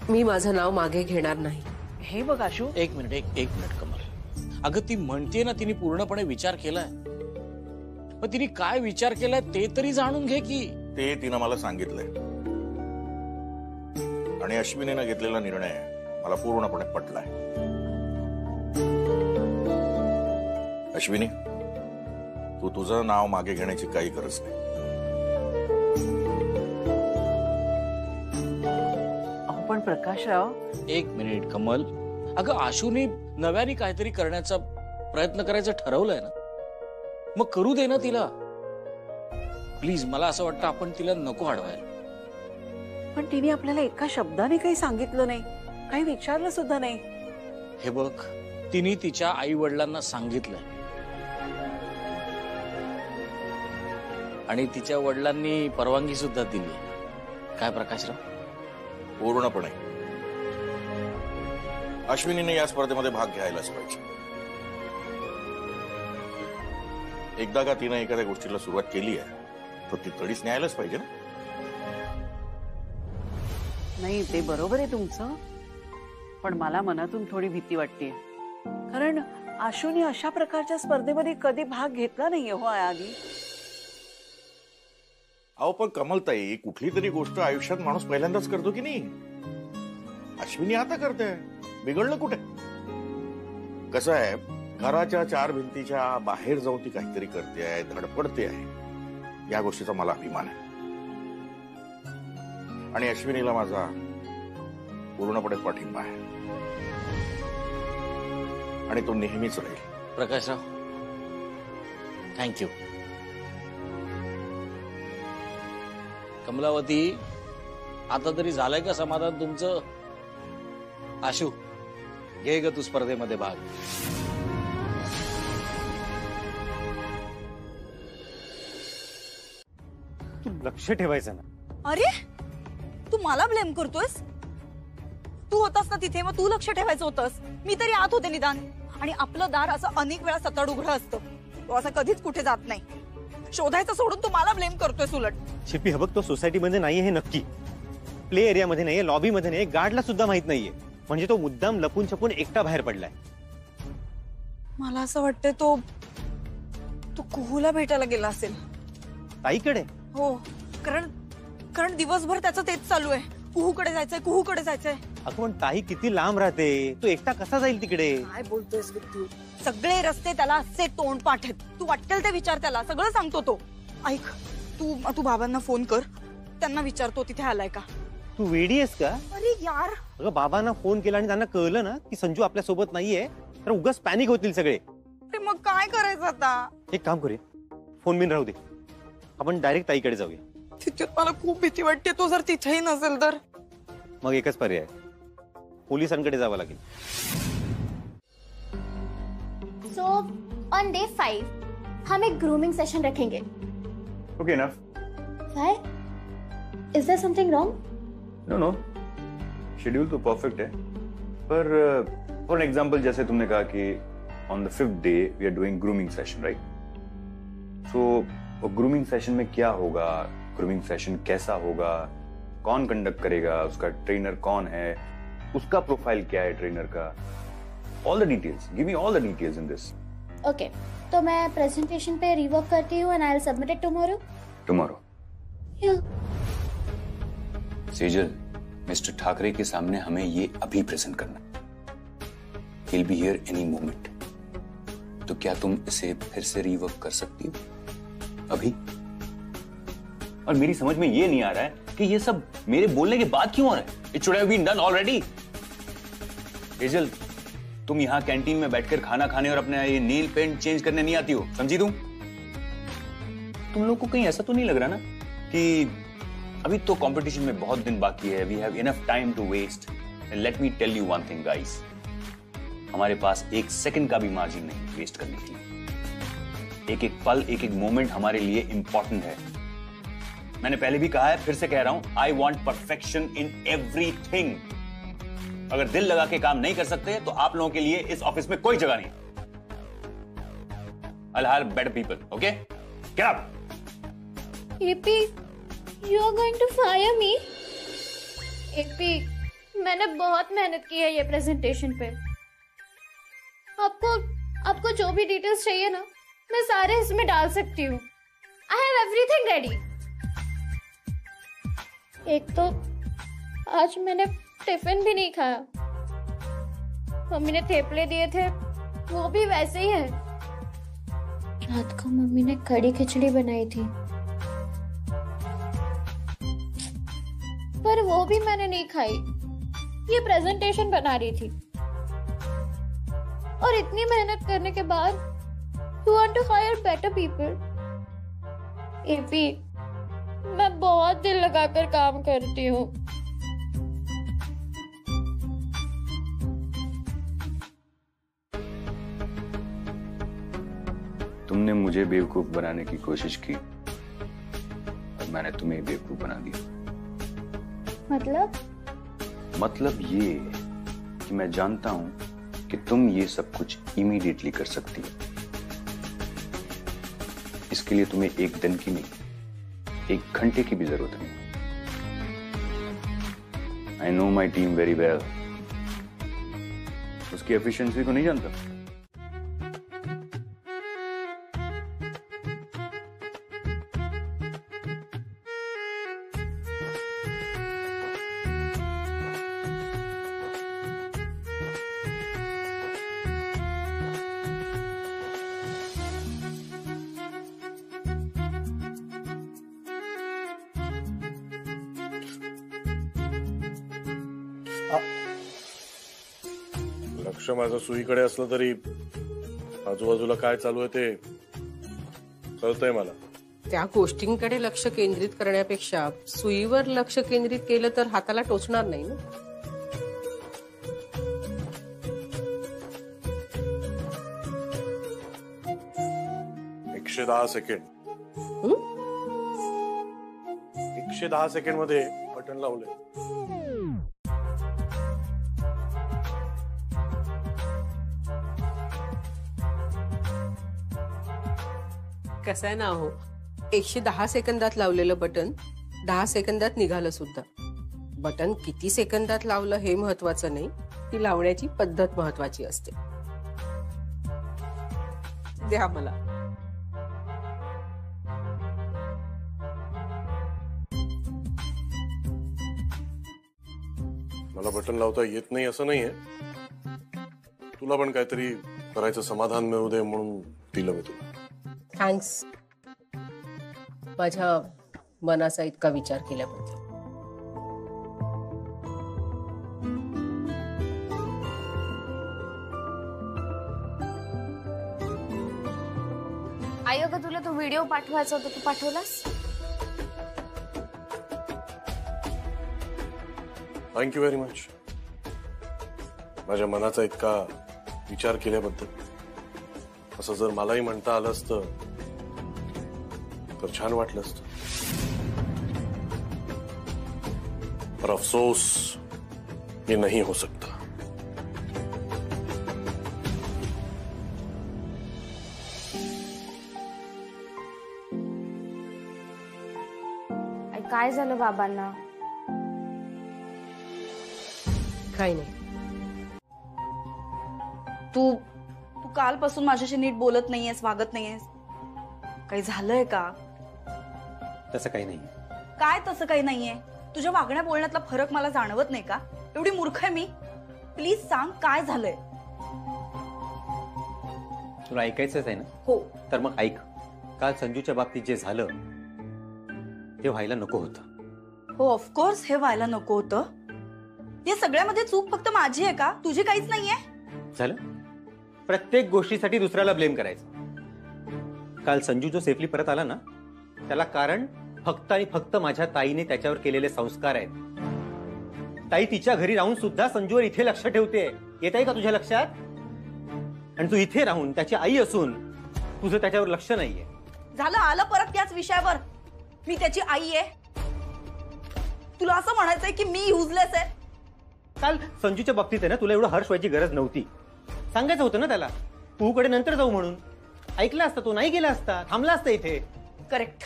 मी माझं नाव मागे घेणार नाही. हे बघ आशू. एक मिनिट कमल. अगं ती म्हणते ना तिने पूर्णपणे विचार केलाय, पण तिने काय विचार केलाय ते तरी जाणून घे की. ते तिनं मला सांगितलंय आणि अश्विनीनं घेतलेला निर्णय मला पूर्णपणे पटलाय. अश्विनी, तू तुझं नाव मागे घेण्याची काही गरज नाही. पण प्रकाशराव. एक मिनिट कमल, अगं आशूने नव्याने काहीतरी करण्याचा प्रयत्न करायचं ठरवलंय ना, मग करू दे ना तिला. प्लीज, मला असं वाटतं आपण तिला नको अडवायला. पण तिने आपल्याला एका शब्दाने काही सांगितलं नाही, काही विचारलं सुद्धा नाही. हे बघ, तिने तिच्या आई वडिलांना सांगितलंय आणि तिच्या वडिलांनी परवानगी सुद्धा दिली. काय प्रकाशराव? पूर्णपणे. अश्विनीने या स्पर्धेमध्ये भाग घ्यायलाच पाहिजे. एकदा का तिने एखाद्या गोष्टीला सुरुवात केली आहे तर ती तडीच न्यायलाच पाहिजे ना. नाही, ते बरोबर आहे तुमचं, पण मला मनातून थोडी भीती वाटते. कारण आशूने अशा प्रकारच्या स्पर्धेमध्ये कधी भाग घेतला नाहीये हो आधी. अहो पण कमलताई, कुठली तरी गोष्ट आयुष्यात माणूस पहिल्यांदाच करतो की नाही. अश्विनी आता करते, बिघडलं कुठे? कसं आहे, घराच्या चार भिंतीच्या बाहेर जाऊन ती काहीतरी करते आहे, धडपडते आहे, या गोष्टीचा मला अभिमान आहे. आणि अश्विनीला माझा पूर्णपणे पाठिंबा आहे आणि तो नेहमीच राहील. प्रकाशराव, थँक्यू. कमलावती, आता तरी झालंय का समाधान तुमचं? आशू, घे ग तू स्पर्धेमध्ये भाग. तू लक्ष ठेवायचं ना. अरे तू मला ब्लेम करतोयस? तू होतास ना तिथे, मग तू लक्ष ठेवायचं होतंस. मी तरी आत होते निदान. आणि आपलं दार असं अनेक वेळा सतत उघडं असतं, तो असं कधीच कुठे जात नाही. शोधायचं सोडून तू मला ब्लेम करतोयस उलट. शिल्पी, हे बघ, तो सोसायटी मध्ये नाहीये हे नक्की, प्ले एरिया मध्ये नाहीये, लॉबी मध्ये नाहीये, गार्डला सुद्धा माहित नाहीये. म्हणजे तो मुद्दाम लपून छपून एकटा बाहेर पडलाय. मला असं वाटतंय तो कुहूला भेटायला गेला असेल. ताईकडे? हो, कारण दिवसभर त्याचं तेच चालू आहे, कुहूकडे जायचंय, कुहूकडे जायचंय. अगं पण ताई किती लांब राहते, तो एकटा कसा जाईल तिकडे? काय बोलतोयस तू? सगळे रस्ते त्याला असे तोंडपाठ आहेत. तू वाटेल ते विचार त्याला, सगळं सांगतो तो. ऐक, तू बाबांना फोन कर, त्यांना विचारतो तिथे आलाय का. तू वेडी आहेस का? अरे यार, अगं बाबांना फोन केला आणि त्यांना कळलं ना की संजू आपल्या सोबत नाहीये तर उगाच पॅनिक होतील सगळे. ते मग काय करायचं आता? एक काम करूया, फोन बिन राहू दे, आपण डायरेक्ट ताईकडे जाऊया. तिथेच मला खूप भीती वाटते. तो जर तिथेही नसेल तर? मग एकच पर्याय, पोलिसांकडे जावं लागेल. सो ऑन डे 5 हम एक ग्रूमिंग सेशन रखेंगे. Okay enough. Why? Is there something wrong? No schedule तो परफेक्ट है, पर फॉर एग्जाम्पल जैसे तुमने कहा कि on the 5th day we are doing grooming session, right? So grooming session में क्या होगा, ग्रूमिंग सेशन कैसा होगा, कौन कंडक्ट करेगा, उसका ट्रेनर कौन है, उसका प्रोफाइल क्या है ट्रेनर का, all the details, give me all the details in this. Okay, तो मैं प्रेजेंटेशन पे रिवर्क करती हूँ and I will submit it tomorrow. Sejal, mister Thackeray के सामने हमें ये अभी प्रेजेंट करना. He'll be here any moment. तो क्या तुम इसे फिर से रिवर्क कर सकती हो अभी? और मेरी समझ में ये नहीं आ रहा है कि ये सब मेरे बोलने के बाद क्यों हो रहा है. It should have been done already. Sejal, तुम यहाँ कैंटीन में बैठकर खाना खाने और अपने ये नेल पेंट चेंज करने नहीं आती हो, समझी तुम लोग को कहीं ऐसा तो नहीं लग रहा ना कि अभी तो कंपटीशन में बहुत दिन बाकी है, we have enough time to waste. And let me tell you one thing guys, हमारे पास 1 सेकंड का भी मार्जिन नहीं वेस्ट करने के लिए. एक एक पल, एक एक मोमेंट हमारे लिए इंपॉर्टेंट है. मैंने पहले भी कहा है, फिर से कह रहा हूं, I want perfection in everything. अगर दिल लगा के काम नहीं कर सकते तो आप लोगों के लिए इस ऑफिस में कोई जगह नहीं. I'll hire better people, okay? Get up. AP, you are going to fire me? AP, मैंने बहुत मेहनत की है ये प्रेजेंटेशन पे. आपको जो भी डिटेल्स चाहिए ना, मैं सारे इसमें डाल सकती हूँ. I have everything ready. एक तो आज मैंने टिफिन भी नहीं खाया. मम्मी ने थेपले दिए थे, वो भी वैसे ही है. रात को मम्मी ने कड़ी खिचड़ी बनाई थी, पर वो भी मैंने नहीं खाई. ये प्रेजेंटेशन बना रही थी और इतनी मेहनत करने के बाद you want to hire better people. AP, मैं बहुत दिल लगाकर काम करती हूँ. तुमने मुझे बेवकूफ बनाने की कोशिश की और मैंने तुम्हें बेवकूफ बना दिया. मतलब ये कि मैं जानता हूं कि तुम ये सब कुछ इमीडिएटली कर सकती हो. इसके लिए तुम्हें 1 दिन की नहीं, 1 घंटे की भी जरूरत नहीं. I know my team very well. उसकी एफिशिएंसी को नहीं जानता. लक्ष माझं सुईकडे असलं तरी आजूबाजूला काय चालू आहे ते कळतंय मला. त्या गोष्टींकडे लक्ष केंद्रित करण्यापेक्षा सुईवर लक्ष केंद्रित केलं तर हाताला टोचणार नाही ना. एकशे 10 सेकंड 110 सेकंड मध्ये बटन लावले. कसं आहे ना हो, 110 सेकंदात लावलेलं बटन 10 सेकंदात निघालं सुद्धा. बटन किती सेकंदात लावलं हे महत्वाचं नाही, ती लावण्याची पद्धत महत्वाची असते. द्या मला. मला बटन लावता येत नाही असं नाहीये. तुला पण काहीतरी करायचं समाधान मिळू दे म्हणून दिलं मी तुला. थँक्स, माझ्या मनाचा इतका विचार केल्याबद्दल. आई, अगं तुला तो व्हिडिओ पाठवायचा होता, तू पाठवलास? Thank you very much. माझ्या मनाचा इतका विचार केल्याबद्दल. असं जर मलाही म्हणता आलं असतं तर छान वाटलं असतं. पर अफसोस ये नहीं हो सकता। काय झालं बाबांना? काही नाही. तू तू कालपासून माझ्याशी नीट बोलत नाहीयेस, वागत नाहीयेस. काही झालंय का? तसं काही नाही. काय तसं काही नाहीये? तुझ्या वागण्या बोलण्यातला फरक मला जाणवत नाही का? एवढी मूर्ख आहे मी? प्लीज सांग काय झालंय. तुला ऐकायचंच आहे ना? हो. तर मग ऐक. काल संजूच्या बाबतीत जे झालं ते व्हायला नको होतं. हो ऑफकोर्स हे व्हायला नको होतं. या सगळ्यामध्ये चूक फक्त माझी आहे का? तुझी काहीच नाहीये? झालं? प्रत्येक गोष्टीसाठी दुसऱ्याला ब्लेम करायचं. काल संजू जो सेफली परत आला ना, त्याला कारण फक्त आणि फक्त माझ्या ताईने त्याच्यावर केलेले संस्कार आहेत. ताई तिच्या घरी राहून सुद्धा संजूवर इथे लक्ष ठेवते. येत आहे का तुझ्या लक्षात? आणि तू इथे राहून त्याची आई असून तुझं त्याच्यावर लक्ष नाहीये. झालं आलं परत त्याच विषयावर. मी त्याची आई आहे. तुला असं म्हणायचंय की मी युजलेस आहे? काल संजूच्या बाबतीत आहे ना, तुला एवढं हर्ष व्हायची गरज नव्हती. सांगायचं होतं ना त्याला तूकडे नंतर जाऊ म्हणून. ऐकला असता तो, नाही गेला असता, थांबला असता इथे. करेक्ट.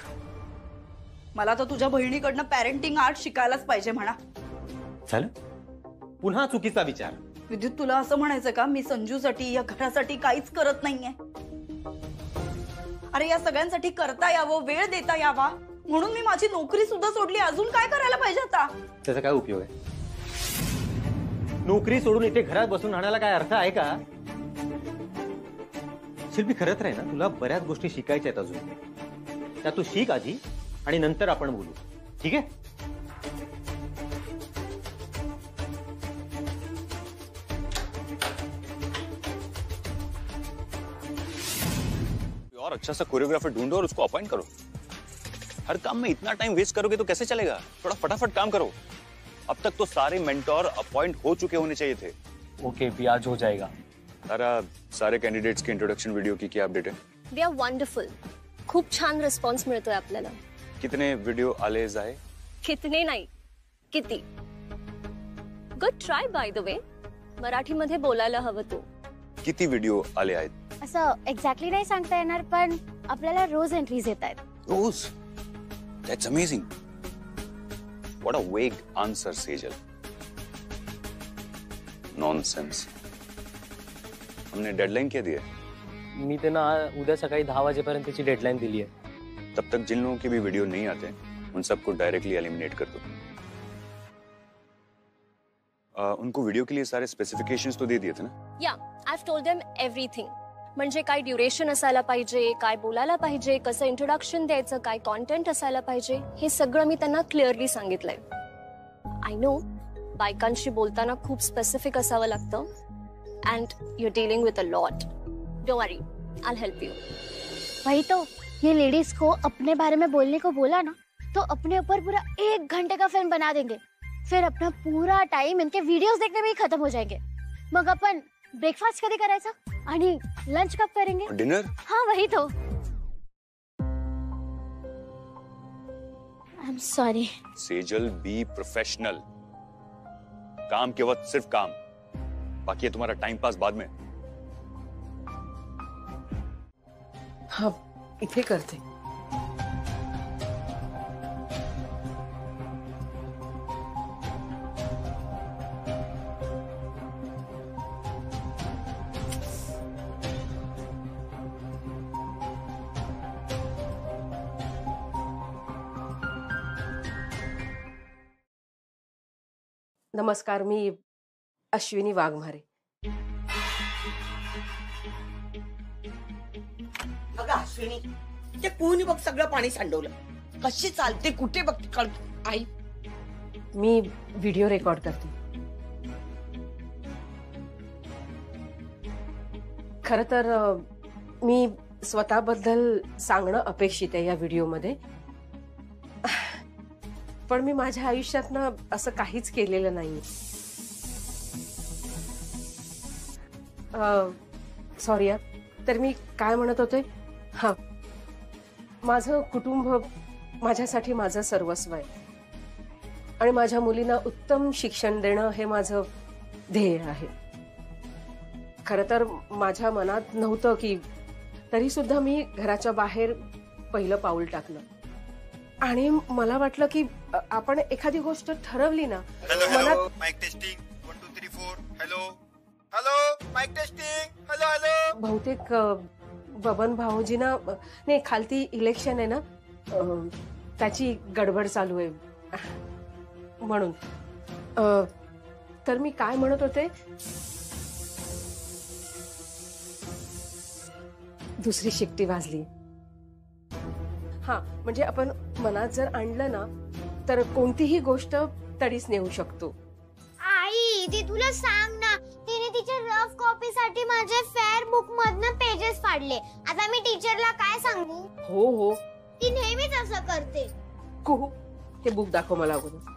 मला तर तुझ्या बहिणीकडनं पॅरेंटिंग आर्ट शिकायलाच पाहिजे म्हणा. झालं? पुन्हा चुकीचा विचार. विद्युत तुला असं म्हणायचं का मी संजूसाठी या घरासाठी काहीच करत नाहीये? अरे या सगळ्यांसाठी करता यावं, वेळ देता यावा म्हणून मी माझी नोकरी सुद्धा सोडली. अजून काय करायला पाहिजे आता? त्याचा काय उपयोग आहे? नोकरी सोडून इथे घरात बसून राहण्याला काय अर्थ आहे का? शिल्पी खरं तर आहे ना, तुला बऱ्याच गोष्टी शिकायच्या आहेत अजून. त्या तू शिक आधी आणि नंतर आपण बोलू. ठीक आहे? और अच्छा सा कोरियोग्राफर ढूंढो और उसको अपॉइंट करो. हर काम में इतना टाइम वेस्ट करोगे तो कैसे चलेगा? थोड़ा फटाफट काम करो. अब तक तो सारे मेंटोर अपॉइंट हो चुके होने चाहिए थे. ओके भी आज हो जाएगा. तारा, सारे कैंडिडेट्स के इंट्रोडक्शन वीडियो की क्या अपडेट है? They are wonderful. खूप छान रिस्पॉन्स मिळतोय आपल्याला. कितने वीडियो आले जाए? कितने नाही, किती. Good try by the way. मराठीमध्ये बोलायला हवं तू. किती व्हिडिओ आले आहेत? असं एक्झॅक्टली नाही सांगता येणार, पण आपल्याला रोज एंट्रीज येत आहेत. रोज? That's amazing. What a vague answer, Sejal. Nonsense. हमने डेडलाइन क्या दी है? मी त्यांना उद्या सकाळी 10 वाजेपर्यंतची डेडलाइन दिली आहे. तब तक जिन लोगों के भी वीडियो नहीं आते उन सबको डायरेक्टली एलिमिनेट कर दो. उनको वीडियो के लिए सारे स्पेसिफिकेशंस तो दे दिए थे ना? या I have told them everything. म्हणजे काय ड्युरेशन असायला पाहिजे, काय बोलायला पाहिजे, कसं इंट्रोडक्शन द्यायचं, काय कॉन्टेंट असायला पाहिजे, हे सगळं मी त्यांना क्लिअरली सांगितलंय. आय नो बायकांशी बोलताना खूप स्पेसिफिक असावं लागतं. And you are dealing with a lot. Don't worry, I will help you. वही तो, ये लेडीज को अपने बारे में बोलने को बोला ना तो अपने ऊपर पूरा 1 घंटे का फिल्म बना देंगे. फिर अपना पूरा टाइम इनके वीडियोस देखने में ही खत्म हो जाएंगे. मग अपन ब्रेकफास्ट कधी करायचा आणि लंच कब करेंगे? डिनर? हाँ वही तो. I am sorry. Sejal, be professional. काम के वक्त सिर्फ काम, बाकी है तुम्हारा टाइम पास बाद में. हाँ इथे करते. नमस्कार, मी अश्विनी वाघमारे. अगं अश्विनी, ते कोणी बघ सगळं पाणी सांडवलं. कशी चालते, कुठे बघ आई? मी व्हिडिओ रेकॉर्ड करते. खरं तर मी स्वतःबद्दल सांगणं अपेक्षित आहे या व्हिडिओमध्ये. पण मी माझ्या आयुष्यातनं असं काहीच केलेलं नाही. सॉरी यार. तर मी काय म्हणत होते? हा, माझं कुटुंब माझ्यासाठी माझं सर्वस्व आहे. आणि माझ्या मुलींना उत्तम शिक्षण देणं हे माझं ध्येय आहे. खरं तर माझ्या मनात नव्हतं की तरी सुद्धा मी घराच्या बाहेर पहिलं पाऊल टाकलं आणि मला वाटलं की आपण एखादी गोष्ट ठरवली ना. Hello mike testing 1 2 3 4 hello hello mike testing hello hello. बहुतेक बबन भाऊजींना नाही, खालती इलेक्शन आहे ना, त्याची गडबड चालू आहे म्हणून. तर मी काय म्हणत होते, दुसरी शिट्टी वाजली. हा म्हणजे आपण मनात जर आणलं ना तर कोणतीही गोष्ट तडीच नेऊ शकतो. आई ती तुला सांग ना, तिने तिच्या रफ कॉपी साठी माझे फेअर बुक मधनं पेजेस फाडले. आता मी टीचरला काय सांगू? हो हो, ती नेहमीच असं करते. कुहू, ते बुक दाखव मला अगोदर.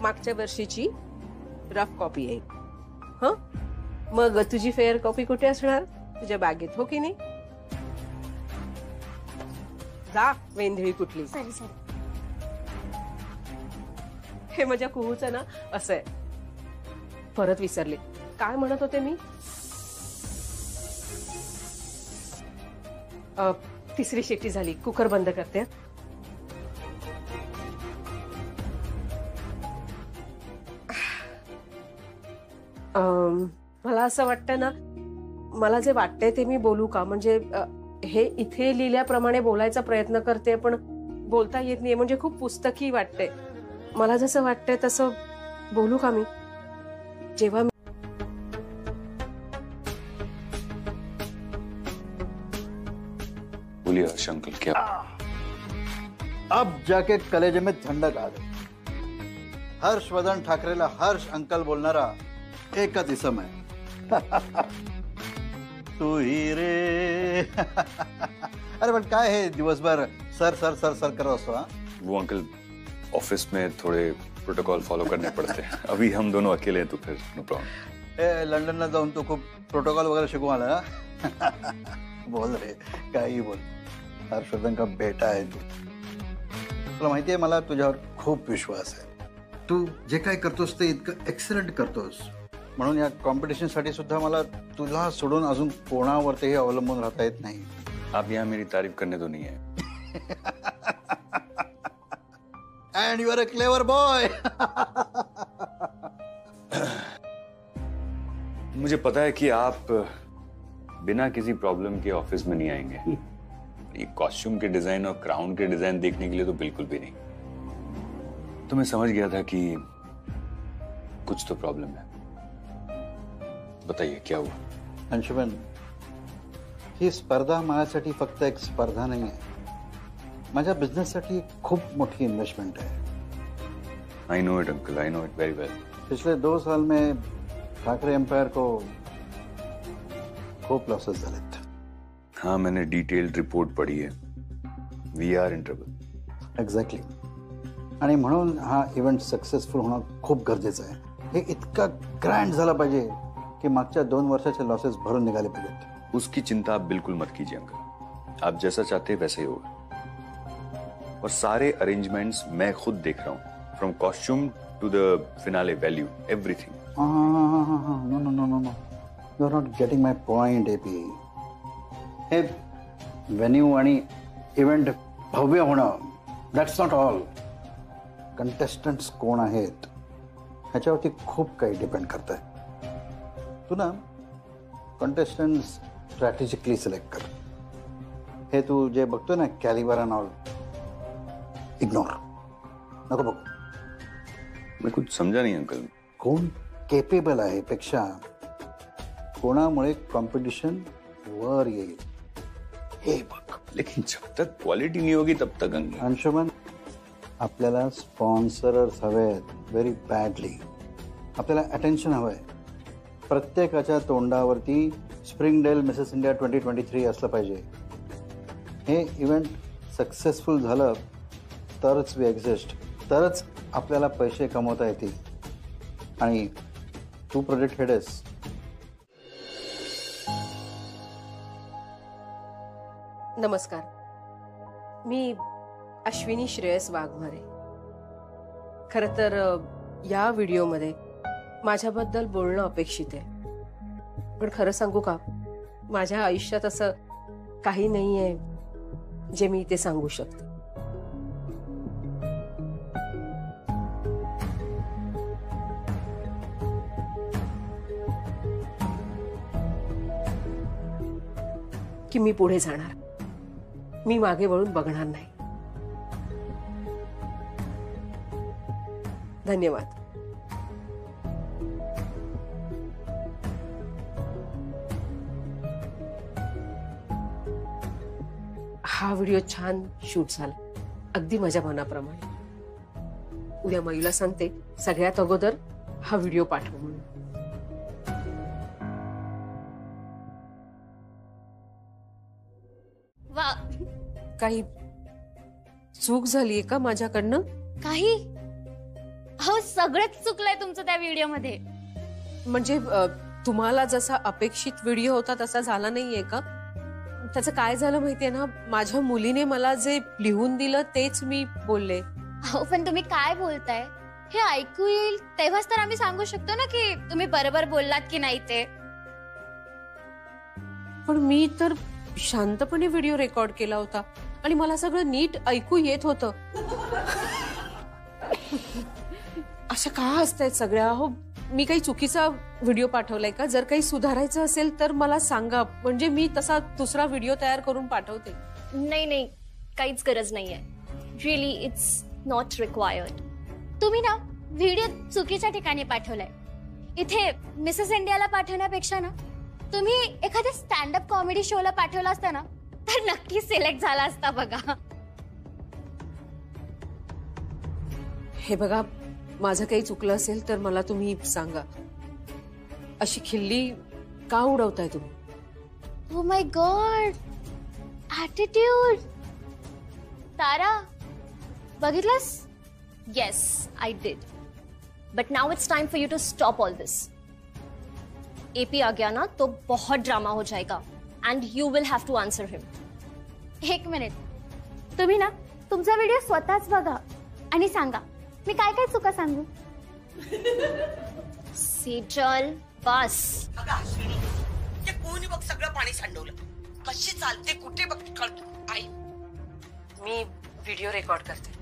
मागच्या वर्षीची रफ कॉपी आहे. हं, मग तुझी फेअर कॉपी कुठे असणार? तुझ्या बॅगेत, हो की नाही? जा वेंधळी कुठली. Sorry sorry. हे माझ्या कुहूचं ना असं आहे. परत विसरले काय म्हणत होते मी. तिसरी शिट्टी झाली. कुकर बंद करते. मला असं वाटतं ना, मला जे वाटतंय ते मी बोलू का? म्हणजे हे इथे लिहिल्याप्रमाणे बोलायचा प्रयत्न करते पण बोलता येत नाही. म्हणजे खूप पुस्तकी वाटतंय. मला जसं वाटतंय तसं बोलू का मी? जेव्हा बोलिए हर्ष अंकल, क्या? अब जाके कलेजे में ठंडक आ गई. हर्षवर्धन ठाकरेला हर्ष अंकल बोलणारा एकच इसम आहे. तू ही रे. अरे पण काय हे दिवसभर सर सर सर सर करत असतो? हा, वो अंकल ऑफिस में थोड़े प्रोटोकॉल फॉलो करने पड़ते हैं. अभी हम दोनों अकेले हैं तो फिर नो प्रॉब्लम. ए लंडनला जाऊन तू खूप प्रोटोकॉल वगैरे शिकून आला ना. बोल रे, काही बोल. हर्षवर्धन का बेटा आहे तू. तुला माहितीये मला तुझ्यावर खूप विश्वास आहे. तू जे काय करतोस ते इतकं एक्सलंट करतोस. म्हणून या कॉम्पिटिशन साठी सुद्धा मला तुला सोडून अजून कोणावरतीही अवलंबून राहता येत नाही. आप यहाँ मेरी तारीफ करने तो नहीं है. End you are a clever boy. मुझे पता है कि आप बिना किसी प्रॉब्लम के ऑफिस में नहीं आएंगे. ये कॉस्ट्यूम के डिजाइन और क्राउन के डिजाइन देखने के लिए तो बिल्कुल भी नहीं. तो मैं समझ गया था कि कुछ तो प्रॉब्लम है. बताइए क्या हुआ? अंशुमन, ही स्पर्धा माझ्यासाठी फक्त एक स्पर्धा नाही आहे. माझ्या बिझनेससाठी खूप मोठी इन्वेस्टमेंट है. I know it uncle, I know it very well. पिछले 2 साल में ठाकरे एम्पायर को खूप लॉसेस झालेत. हाँ, मैंने डिटेल्ड रिपोर्ट पढ़ी है. We are in trouble. Exactly. आणि म्हणून हा इव्हेंट सक्सेसफुल होणं खूप गरजेचं आहे. हे इतका ग्रँड झाला पाहिजे की मागच्या 2 वर्षाचे लॉसेस भरून निघाले पाहिजेत. उसकी चिंता आप बिल्कुल मत कीजिए अंकल. आप जैसा चाहते हैं वैसा ही होगा. और सारे अरेंजमेंट्स मैं खुद देख रहा हूँ, from costume to the finale value, everything. No no no no no, you are not getting my point. AP, हे व्हेन्यू आणि इव्हेंट भव्य होणं, दॅट्स नॉट ऑल. कंटेस्टंट्स कोण आहेत ह्याच्यावरती खूप काही डिपेंड करत आहे. तू ना कंटेस्टंट्स स्ट्रॅटेजिकली सिलेक्ट कर. हे तू जे बघतोय ना कॅलिबर अँड ऑल, इग्नोर नको बघू. मैं कुछ समझा नहीं अंकल. कोण केपेबल आहे पेक्षा कोणामुळे कॉम्पिटिशन वर येईल हे बघ. लेकिन जब तक क्वालिटी नहीं होगी तब तक अंकल. अंशुमन, आपल्याला स्पॉन्सरर्स हवेत व्हेरी बॅडली. आपल्याला अटेन्शन हवंय. प्रत्येकाच्या तोंडावरती स्प्रिंगडेल मिसेस इंडिया 2023 असलं पाहिजे. हे इव्हेंट सक्सेसफुल झालं तरच वी एक्झिस्ट, तरच आपल्याला पैसे कमवता येतील. आणि तू प्रोजेक्ट हेड आहेस. नमस्कार. मी अश्विनी श्रेयस वाघमारे. खरं तर या व्हिडिओमध्ये माझ्याबद्दल बोलणं अपेक्षित आहे. पण खरं सांगू का, माझ्या आयुष्यात असं काही नाहीये जे मी इथे सांगू शकते. की मी पुढे जाणार, मी मागे वळून बघणार नाही. धन्यवाद. हा व्हिडिओ छान शूट झाला, अगदी माझ्या मनाप्रमाणे. उद्या मयूला सांगते सगळ्यात अगोदर हा व्हिडिओ पाठव म्हणून. वा, काही चूक झालीये का माझ्याकडनं? काही हो, सगळंच चुकलंय तुमचं त्या व्हिडिओ मध्ये. म्हणजे तुम्हाला जसा अपेक्षित व्हिडिओ होता तसा झाला नाहीये का? त्याचं काय झालं माहितीये ना, माझ्या मुलीने मला जे लिहून दिलं तेच मी बोलले. हो, पण तुम्ही काय बोलताय हे ऐकू येईल तेव्हाच तर आम्ही सांगू शकतो ना की तुम्ही बरोबर बोललात की नाही ते. पण मी तर शांतपणे व्हिडिओ रेकॉर्ड केला होता आणि मला सगळं नीट ऐकू येत होतं. अशा का हसतायत सगळ्या? हो, मी काही चुकीचा व्हिडिओ पाठवलाय का? जर काही सुधारायचं असेल तर मला सांगा, म्हणजे मी तसा दुसरा व्हिडिओ तयार करून पाठवते. नाही नाही, काहीच गरज नाहीये. Really it's not required. तुम्ही ना व्हिडिओ चुकीच्या ठिकाणी पाठवलाय. इथे मिसेस इंडियाला पाठवण्यापेक्षा ना तुम्ही एखाद्या स्टँडअप कॉमेडी शोला पाठवला असता ना तर नक्की सिलेक्ट झाला असता बघा. हे बघा, माझं काही चुकलं असेल तर मला तुम्ही सांगा. अशी खिल्ली का उडवताय तुम्ही? Oh my God, attitude. तारा, बघितलंस? Yes, I did. But now it's time for you to stop all this. AP आ गया ना तो बहुत ड्रामा हो जाएगा and you will have to answer him. एक मिनिट, तुम्ही ना तुमचा व्हिडिओ स्वतःच बघा आणि सांगा मी काय काय चुका सांगू. सेजल, बस. ते कोणी बघ सगळं पाणी सांडवलं. कशी चालते कुठे बघ कळत. आई, मी व्हिडिओ रेकॉर्ड करते.